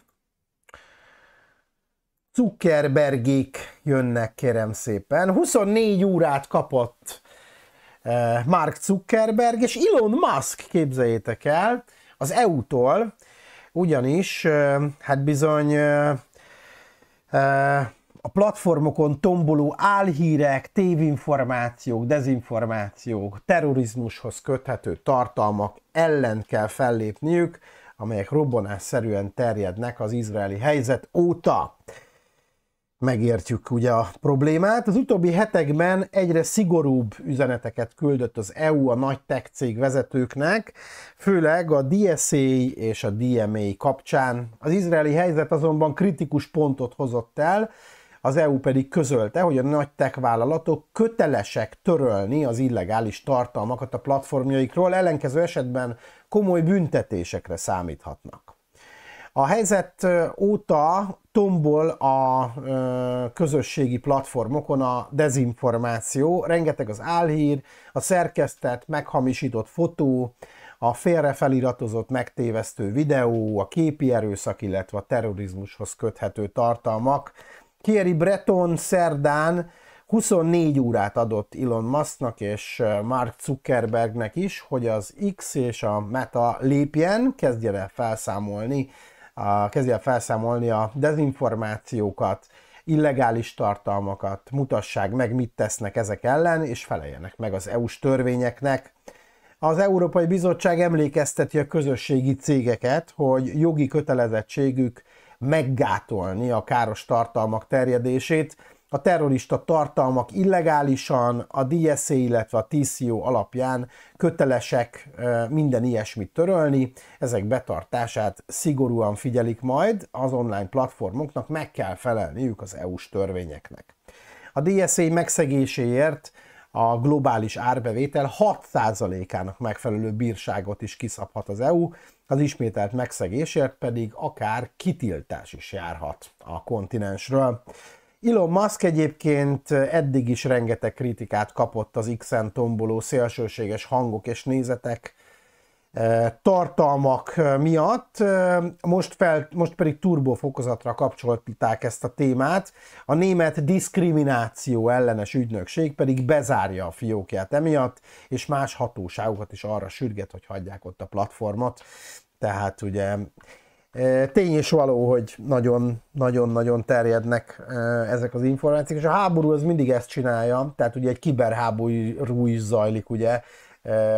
Zuckerbergék jönnek, kérem szépen. 24 órát kapott Mark Zuckerberg és Elon Musk, képzeljétek el, az EU-tól, ugyanis hát bizony a platformokon tomboló álhírek, tévinformációk, dezinformációk, terrorizmushoz köthető tartalmak ellen kell fellépniük, amelyek robbanásszerűen terjednek az izraeli helyzet óta. Megértjük ugye a problémát. Az utóbbi hetekben egyre szigorúbb üzeneteket küldött az EU a nagy tech cég vezetőknek, főleg a DSA és a DMA kapcsán. Az izraeli helyzet azonban kritikus pontot hozott el, az EU pedig közölte, hogy a nagy tech vállalatok kötelesek törölni az illegális tartalmakat a platformjaikról, ellenkező esetben komoly büntetésekre számíthatnak. A helyzet óta tombol a közösségi platformokon a dezinformáció, rengeteg az álhír, a szerkesztett, meghamisított fotó, a félrefeliratozott, megtévesztő videó, a képi erőszak, illetve a terrorizmushoz köthető tartalmak. Thierry Breton szerdán 24 órát adott Elon Musknak és Mark Zuckerbergnek is, hogy az X és a Meta lépjen, kezdje el felszámolni a dezinformációkat, illegális tartalmakat, mutassák meg, mit tesznek ezek ellen, és feleljenek meg az EU-s törvényeknek. Az Európai Bizottság emlékezteti a közösségi cégeket, hogy jogi kötelezettségük meggátolni a káros tartalmak terjedését, a terrorista tartalmak illegálisan, a DSA, illetve a TCO alapján kötelesek minden ilyesmit törölni, ezek betartását szigorúan figyelik majd, az online platformoknak meg kell felelniük az EU-s törvényeknek. A DSA megszegéséért a globális árbevétel 6%-ának megfelelő bírságot is kiszabhat az EU, az ismételt megszegésért pedig akár kitiltás is járhat a kontinensről. Elon Musk egyébként eddig is rengeteg kritikát kapott az X-en tomboló szélsőséges hangok és nézetek, tartalmak miatt, most pedig turbofokozatra kapcsolták ezt a témát, a német diszkrimináció ellenes ügynökség pedig bezárja a fiókját emiatt, és más hatóságokat is arra sürget, hogy hagyják ott a platformot. Tehát ugye tény és való, hogy nagyon-nagyon terjednek ezek az információk, és a háború az mindig ezt csinálja, tehát ugye egy kiberháború is zajlik ugye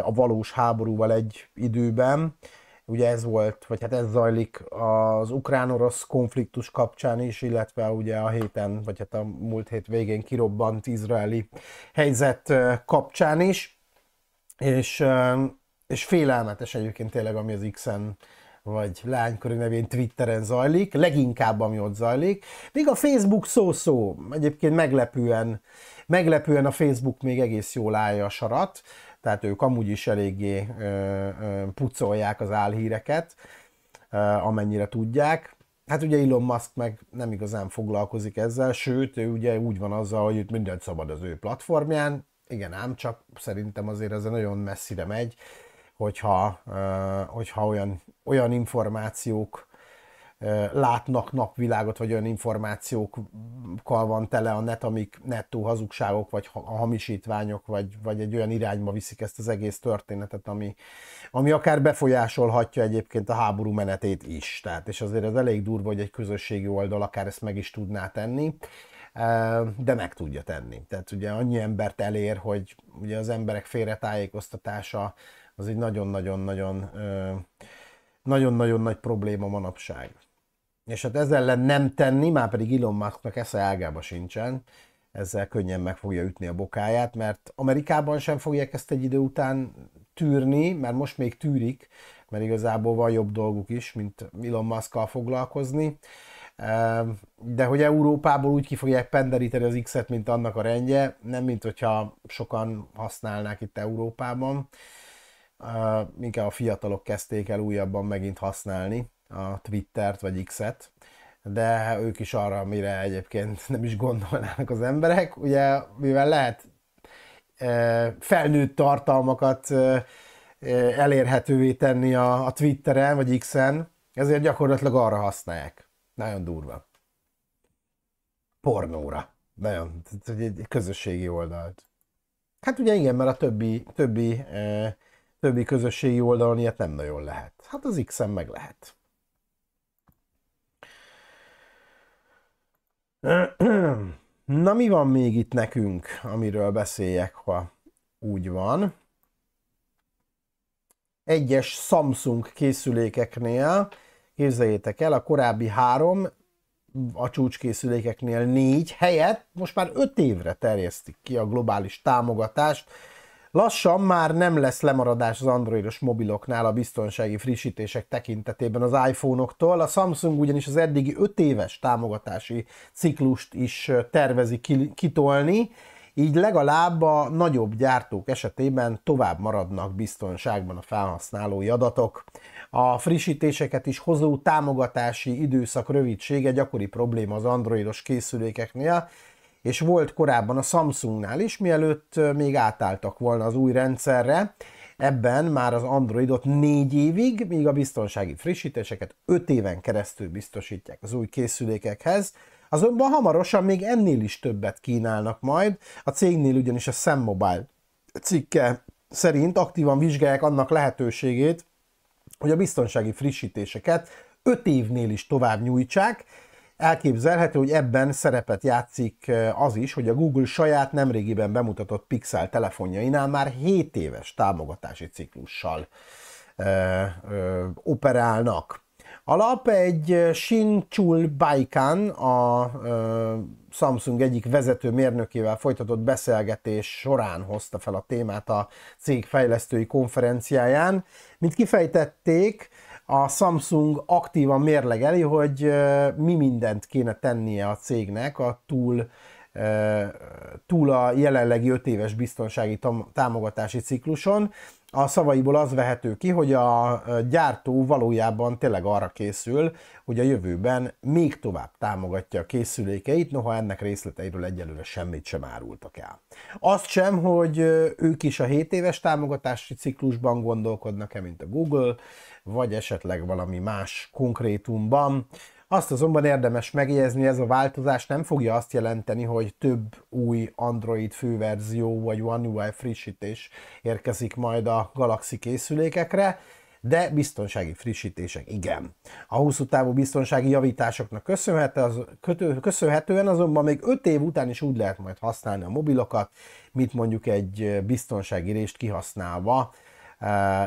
a valós háborúval egy időben. Ugye ez volt, vagy hát ez zajlik az ukrán-orosz konfliktus kapcsán is, illetve ugye a héten, vagy hát a múlt hét végén kirobbant izraeli helyzet kapcsán is, és félelmetes egyébként tényleg, ami az X-en vagy lánykori nevén Twitteren zajlik, leginkább ami ott zajlik. Még a Facebook szó-szó, egyébként meglepően a Facebook még egész jól állja a sarat, tehát ők amúgy is eléggé pucolják az álhíreket, amennyire tudják. Hát ugye Elon Musk meg nem igazán foglalkozik ezzel, sőt, ő ugye úgy van azzal, hogy itt mindent szabad az ő platformján. Igen ám, csak szerintem azért ez nagyon messzire megy, hogyha olyan információk látnak napvilágot, vagy olyan információkkal van tele a net, amik nettó hazugságok, vagy hamisítványok, vagy egy olyan irányba viszik ezt az egész történetet, ami akár befolyásolhatja egyébként a háború menetét is. Tehát, és azért ez elég durva, hogy egy közösségi oldal akár ezt meg is tudná tenni, de meg tudja tenni. Tehát ugye annyi embert elér, hogy ugye az emberek félretájékoztatása az egy nagyon-nagyon nagy probléma manapság. És hát ezzel ellen nem tenni, már pedig Elon Musknak esze ágába sincsen, ezzel könnyen meg fogja ütni a bokáját, mert Amerikában sem fogják ezt egy idő után tűrni, mert most még tűrik, mert igazából van jobb dolguk is, mint Elon Muskkal foglalkozni. De hogy Európából úgy ki fogják penderíteni az X-et, mint annak a rendje, nem mint hogyha sokan használnák itt Európában. Inkább a fiatalok kezdték el újabban megint használni a Twittert vagy X-et, de ők is arra, amire egyébként nem is gondolnának az emberek. Ugye, mivel lehet felnőtt tartalmakat elérhetővé tenni a Twitteren vagy X-en, ezért gyakorlatilag arra használják. Nagyon durva. Pornóra. Nagyon, egy közösségi oldalt. Hát ugye igen, mert a többi közösségi oldalon ilyet nem nagyon lehet. Hát az X-en meg lehet. Na mi van még itt nekünk, amiről beszéljek, ha úgy van? Egyes Samsung készülékeknél, képzeljétek el, a korábbi 3, a csúcskészülékeknél 4 helyett most már 5 évre terjesztik ki a globális támogatást. Lassan már nem lesz lemaradás az androidos mobiloknál a biztonsági frissítések tekintetében az iPhone-októl. A Samsung ugyanis az eddigi 5 éves támogatási ciklust is tervezi kitolni, így legalább a nagyobb gyártók esetében tovább maradnak biztonságban a felhasználói adatok. A frissítéseket is hozó támogatási időszak rövidsége gyakori probléma az androidos készülékeknél, és volt korábban a Samsungnál is, mielőtt még átálltak volna az új rendszerre. Ebben már az Androidot 4 évig, míg a biztonsági frissítéseket 5 éven keresztül biztosítják az új készülékekhez. Azonban hamarosan még ennél is többet kínálnak majd. A cégnél ugyanis a Sam Mobile cikke szerint aktívan vizsgálják annak lehetőségét, hogy a biztonsági frissítéseket 5 évnél is tovább nyújtsák. Elképzelhető, hogy ebben szerepet játszik az is, hogy a Google saját nemrégiben bemutatott Pixel telefonjainál már 7 éves támogatási ciklussal operálnak. Alap egy Shin-Chul Baikan, a Samsung egyik vezető mérnökével folytatott beszélgetés során hozta fel a témát a cég fejlesztői konferenciáján. Mint kifejtették, a Samsung aktívan mérlegeli, hogy mi mindent kéne tennie a cégnek a túl a jelenlegi 5 éves biztonsági támogatási cikluson. A szavaiból az vehető ki, hogy a gyártó valójában tényleg arra készül, hogy a jövőben még tovább támogatja a készülékeit, noha ennek részleteiről egyelőre semmit sem árultak el. Azt sem, hogy ők is a 7 éves támogatási ciklusban gondolkodnak-e, mint a Google, vagy esetleg valami más konkrétumban. Azt azonban érdemes megjegyezni, ez a változás nem fogja azt jelenteni, hogy több új Android főverzió vagy One UI frissítés érkezik majd a Galaxy készülékekre, de biztonsági frissítések igen. A hosszú távú biztonsági javításoknak köszönhetően azonban még 5 év után is úgy lehet majd használni a mobilokat, mint mondjuk egy biztonsági rést kihasználva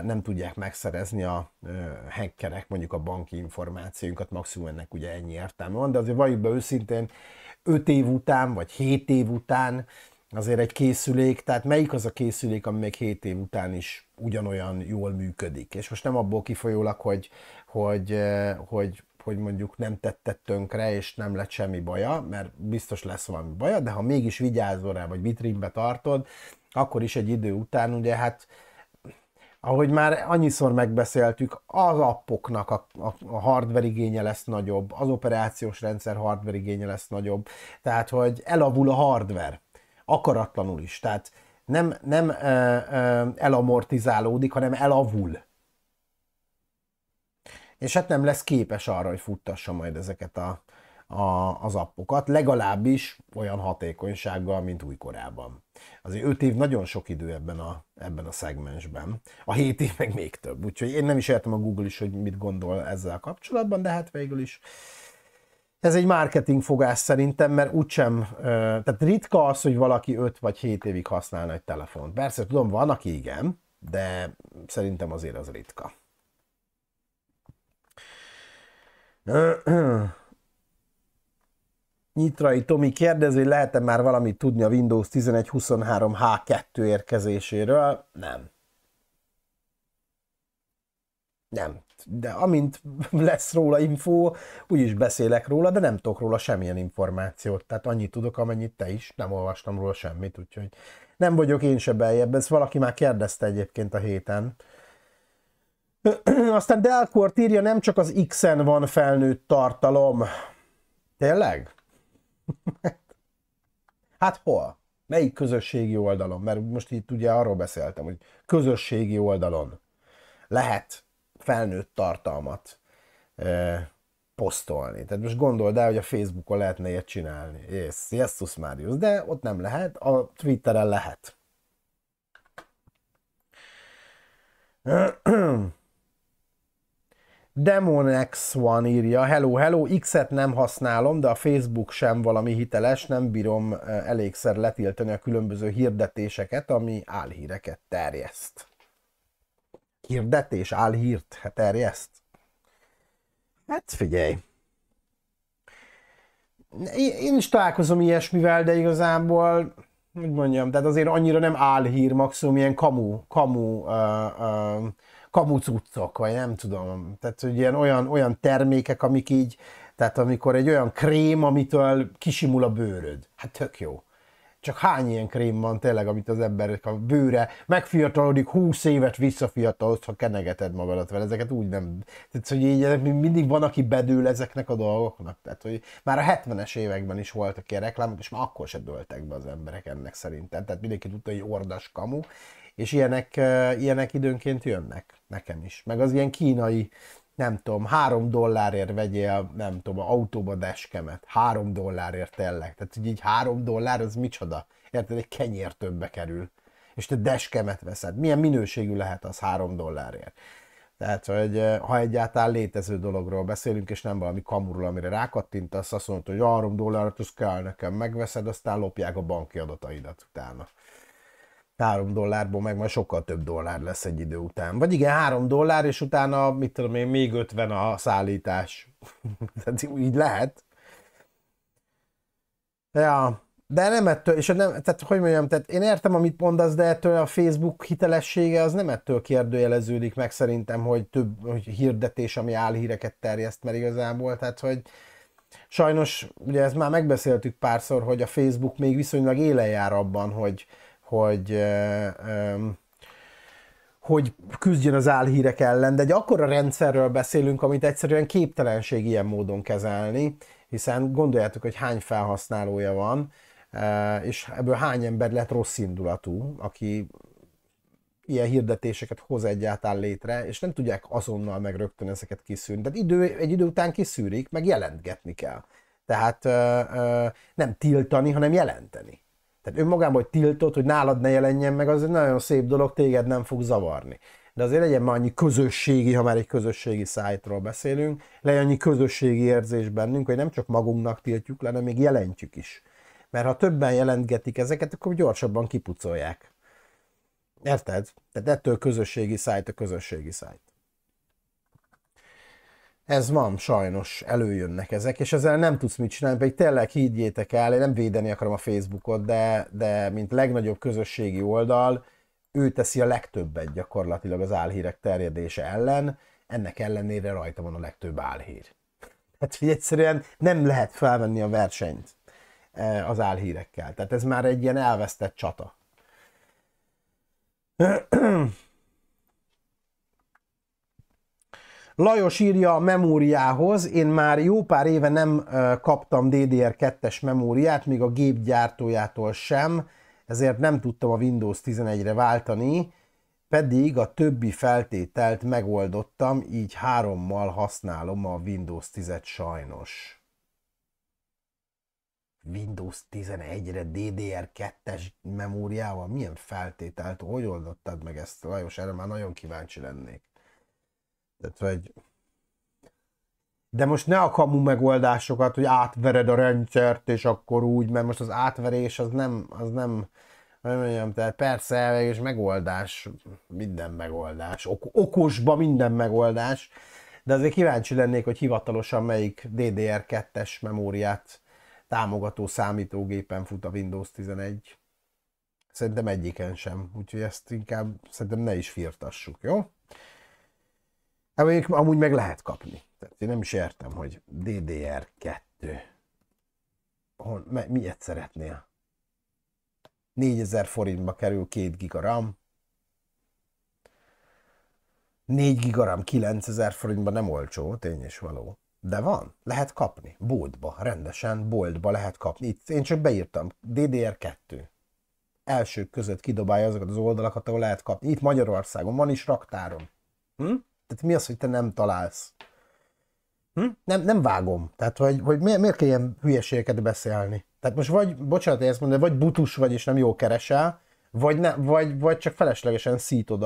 nem tudják megszerezni a hackerek mondjuk a banki információinkat, maximum ennek ugye ennyi értelme van, de azért valljuk be őszintén 5 év után, vagy 7 év után azért egy készülék, tehát melyik az a készülék, ami még 7 év után is ugyanolyan jól működik. És most nem abból kifolyólag, hogy mondjuk nem tetted tönkre, és nem lett semmi baja, mert biztos lesz valami baja, de ha mégis vigyázol rá, vagy vitrínbe tartod, akkor is egy idő után ugye hát ahogy már annyiszor megbeszéltük, az appoknak a hardware igénye lesz nagyobb, az operációs rendszer hardware igénye lesz nagyobb, tehát hogy elavul a hardware, akaratlanul is, tehát nem elamortizálódik, hanem elavul. És hát nem lesz képes arra, hogy futtassa majd ezeket az appokat, legalábbis olyan hatékonysággal, mint újkorában. Azért 5 év nagyon sok idő ebben a szegmensben. A 7 év meg még több. Úgyhogy én nem is értem a Google is, hogy mit gondol ezzel kapcsolatban, de hát végül is ez egy marketing fogás szerintem, mert úgysem, tehát ritka az, hogy valaki 5 vagy 7 évig használna egy telefont. Persze tudom, van, aki igen, de szerintem azért az ritka. Nyitrai Tomi kérdezi, hogy lehet-e már valamit tudni a Windows 11.23 H2 érkezéséről? Nem. Nem. De amint lesz róla info, úgyis beszélek róla, de nem tudok róla semmilyen információt. Tehát annyit tudok, amennyit te is. Nem olvastam róla semmit, úgyhogy nem vagyok én se beljebb. Ezt valaki már kérdezte egyébként a héten. Aztán Delcourt írja, nem csak az X-en van felnőtt tartalom. Tényleg? Hát hol? Melyik közösségi oldalon? Mert most itt ugye arról beszéltem, hogy közösségi oldalon lehet felnőtt tartalmat posztolni. Tehát most gondold el, hogy a Facebookon lehetne ilyet csinálni. Jézus Máriusz, de ott nem lehet, a Twitteren lehet. DemonX1 írja, hello, X-et nem használom, de a Facebook sem valami hiteles, nem bírom elégszer letiltani a különböző hirdetéseket, ami álhíreket terjeszt. Hirdetés, álhírt terjeszt? Hát figyelj. Én is találkozom ilyesmivel, de igazából, hogy mondjam, tehát azért annyira nem álhír, maximum ilyen kamu cuccok, vagy nem tudom. Tehát, hogy ilyen olyan termékek, amik így, tehát amikor egy olyan krém, amitől kisimul a bőröd. Hát tök jó. Csak hány ilyen krém van tényleg, amit az emberek a bőre megfiatalodik, 20 évet visszafiatalodsz, ha kenegeted magadat vele. Ezeket úgy nem... Tehát, hogy így mindig van, aki bedől ezeknek a dolgoknak. Tehát, hogy már a 70-es években is voltak ilyen reklámok, és már akkor se dőltek be az emberek ennek szerintem. Tehát mindenki tudta, hogy ordas kamu. És ilyenek időnként jönnek nekem is. Meg az ilyen kínai nem tudom, $3 vegyél, nem tudom, autóba dashcamet. $3 tényleg. Tehát, hogy így $3 az micsoda? Érted, egy kenyér többbe kerül. És te dashcamet veszed. Milyen minőségű lehet az $3? Tehát, hogy ha egyáltalán létező dologról beszélünk, és nem valami kamuról, amire rákattintasz, azt mondod, hogy $3, az kell nekem, megveszed, aztán lopják a banki adataidat utána. $3 meg majd sokkal több dollár lesz egy idő után. Vagy igen, $3, és utána, mit tudom én, még 50 a szállítás. Tehát így lehet. Ja, de nem ettől, és nem, tehát hogy mondjam, tehát én értem, amit mondasz, de ettől a Facebook hitelessége az nem ettől kérdőjeleződik meg szerintem, hogy több hogy hirdetés, ami álhíreket terjeszt, mert igazából, tehát hogy sajnos, ugye ezt már megbeszéltük párszor, hogy a Facebook még viszonylag élen jár abban, hogy küzdjön az álhírek ellen, de egy akkora rendszerről beszélünk, amit egyszerűen képtelenség ilyen módon kezelni, hiszen gondoljátok, hogy hány felhasználója van, és ebből hány ember lett rossz indulatú, aki ilyen hirdetéseket hoz egyáltalán létre, és nem tudják azonnal meg rögtön ezeket kiszűrni. Tehát egy idő után kiszűrik, meg jelentgetni kell. Tehát nem tiltani, hanem jelenteni. Tehát önmagában, hogy tiltott, hogy nálad ne jelenjen meg, az egy nagyon szép dolog, téged nem fog zavarni. De azért legyen már annyi közösségi, ha már egy közösségi szájtról beszélünk, legyen annyi közösségi érzés bennünk, hogy nem csak magunknak tiltjuk le, hanem még jelentjük is. Mert ha többen jelentgetik ezeket, akkor gyorsabban kipucolják. Érted? Tehát ettől közösségi szájt a közösségi szájt. Ez van, sajnos, előjönnek ezek, és ezzel nem tudsz mit csinálni, pedig tényleg higgyétek el, én nem védeni akarom a Facebookot, de mint legnagyobb közösségi oldal, ő teszi a legtöbbet gyakorlatilag az álhírek terjedése ellen, ennek ellenére rajta van a legtöbb álhír. Tehát, hogy egyszerűen nem lehet felvenni a versenyt az álhírekkel. Tehát ez már egy ilyen elvesztett csata. Lajos írja a memóriához, én már jó pár éve nem kaptam DDR2-es memóriát, még a gép gyártójától sem, ezért nem tudtam a Windows 11-re váltani, pedig a többi feltételt megoldottam, így 3-mal használom a Windows 10-et sajnos. Windows 11-re DDR2-es memóriával? Milyen feltételt? Hogy oldottad meg ezt, Lajos? Erre már nagyon kíváncsi lennék. Tehát, hogy... De most ne a kamu megoldásokat, hogy átvered a rendszert, és akkor úgy, mert most az átverés az nem mondjam, tehát persze, és megoldás, minden megoldás, okosba minden megoldás, de azért kíváncsi lennék, hogy hivatalosan melyik DDR2-es memóriát támogató számítógépen fut a Windows 11. Szerintem egyiken sem, úgyhogy ezt inkább szerintem ne is firtassuk, jó? Amúgy meg lehet kapni. Tehát én nem is értem, hogy DDR2. Miért szeretnél? 4000 forintba kerül 2 giga RAM. 4 giga RAM 9000 forintba nem olcsó, tény és való. De van, lehet kapni. Boltba, rendesen boltba lehet kapni. Itt én csak beírtam, DDR2. Elsők között kidobálja azokat az oldalakat, ahol lehet kapni. Itt Magyarországon van is raktáron. Tehát mi az, hogy te nem találsz? Nem vágom. Tehát, hogy miért kell ilyen hülyeségeket beszélni? Tehát most vagy, bocsánat, ezt mondani, vagy butus vagy, és nem jól keresel, vagy csak feleslegesen szítod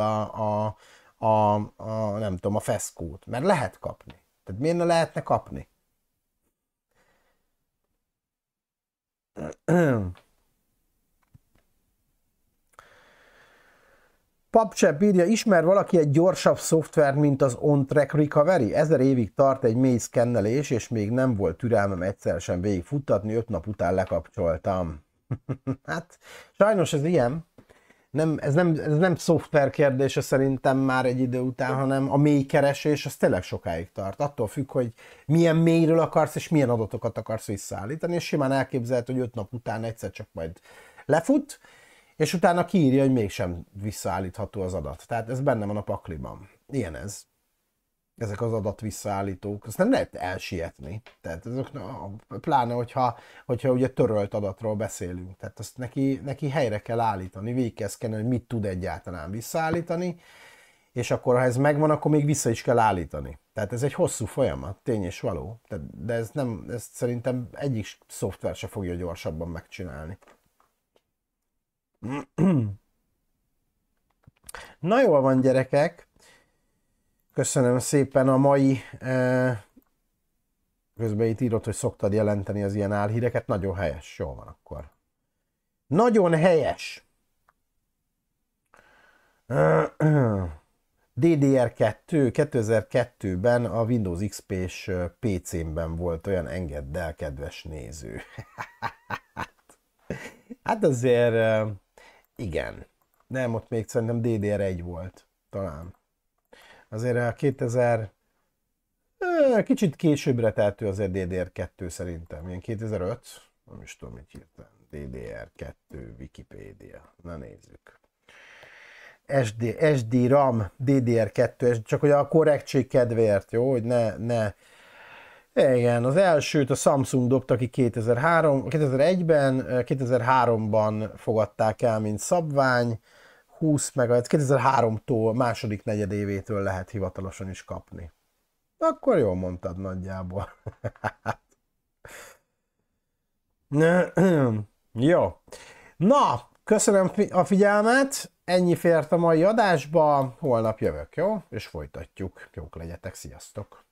nem tudom, a feszkót. Mert lehet kapni. Tehát miért ne lehetne kapni? Papcsepp írja, ismer valaki egy gyorsabb szoftvert, mint az On-Track Recovery? 1000 évig tart egy mély szkennelés, és még nem volt türelmem egyszer sem végigfuttatni, 5 nap után lekapcsoltam. Hát, sajnos ez ilyen. Ez nem szoftver kérdése szerintem már egy idő után, hanem a mély keresés, az tényleg sokáig tart. Attól függ, hogy milyen mélyről akarsz, és milyen adatokat akarsz visszaállítani, és simán elképzelhető, hogy 5 nap után egyszer csak majd lefut, és utána kiírja, hogy mégsem visszaállítható az adat. Tehát ez benne van a pakliban. Ilyen ez. Ezek az adat visszaállítók. Azt nem lehet elsietni. Tehát ezek, pláne, hogyha ugye törölt adatról beszélünk. Tehát azt neki helyre kell állítani, végig kell szkennelni, hogy mit tud egyáltalán visszaállítani, és akkor ha ez megvan, akkor még vissza is kell állítani. Tehát ez egy hosszú folyamat, tény és való. De ez szerintem egyik szoftver se fogja gyorsabban megcsinálni. Na jól van, gyerekek. Köszönöm szépen a mai... Közben itt írott, hogy szoktad jelenteni az ilyen álhíreket. Nagyon helyes. Jól van akkor. Nagyon helyes. DDR2 2002-ben a Windows XP-s PC-mben volt olyan, engedd el, kedves néző. Hát azért igen. Nem, ott még szerintem DDR1 volt, talán. Azért a 2000... Kicsit későbbre tehető azért DDR2 szerintem. Ilyen 2005? Nem is tudom, mit írtam. DDR2 Wikipédia. Na nézzük. SD RAM, DDR2, csak hogy a korrektség kedvéért, jó? Hogy ne... Igen, az elsőt a Samsung dobta ki 2001-ben, 2003-ban fogadták el, mint szabvány, 20 megahertz, 2003-tól, második negyedévétől lehet hivatalosan is kapni. Akkor jól mondtad nagyjából. Jó. Na, köszönöm a figyelmet, ennyi fért a mai adásba, holnap jövök, jó? És folytatjuk. Jók legyetek, sziasztok!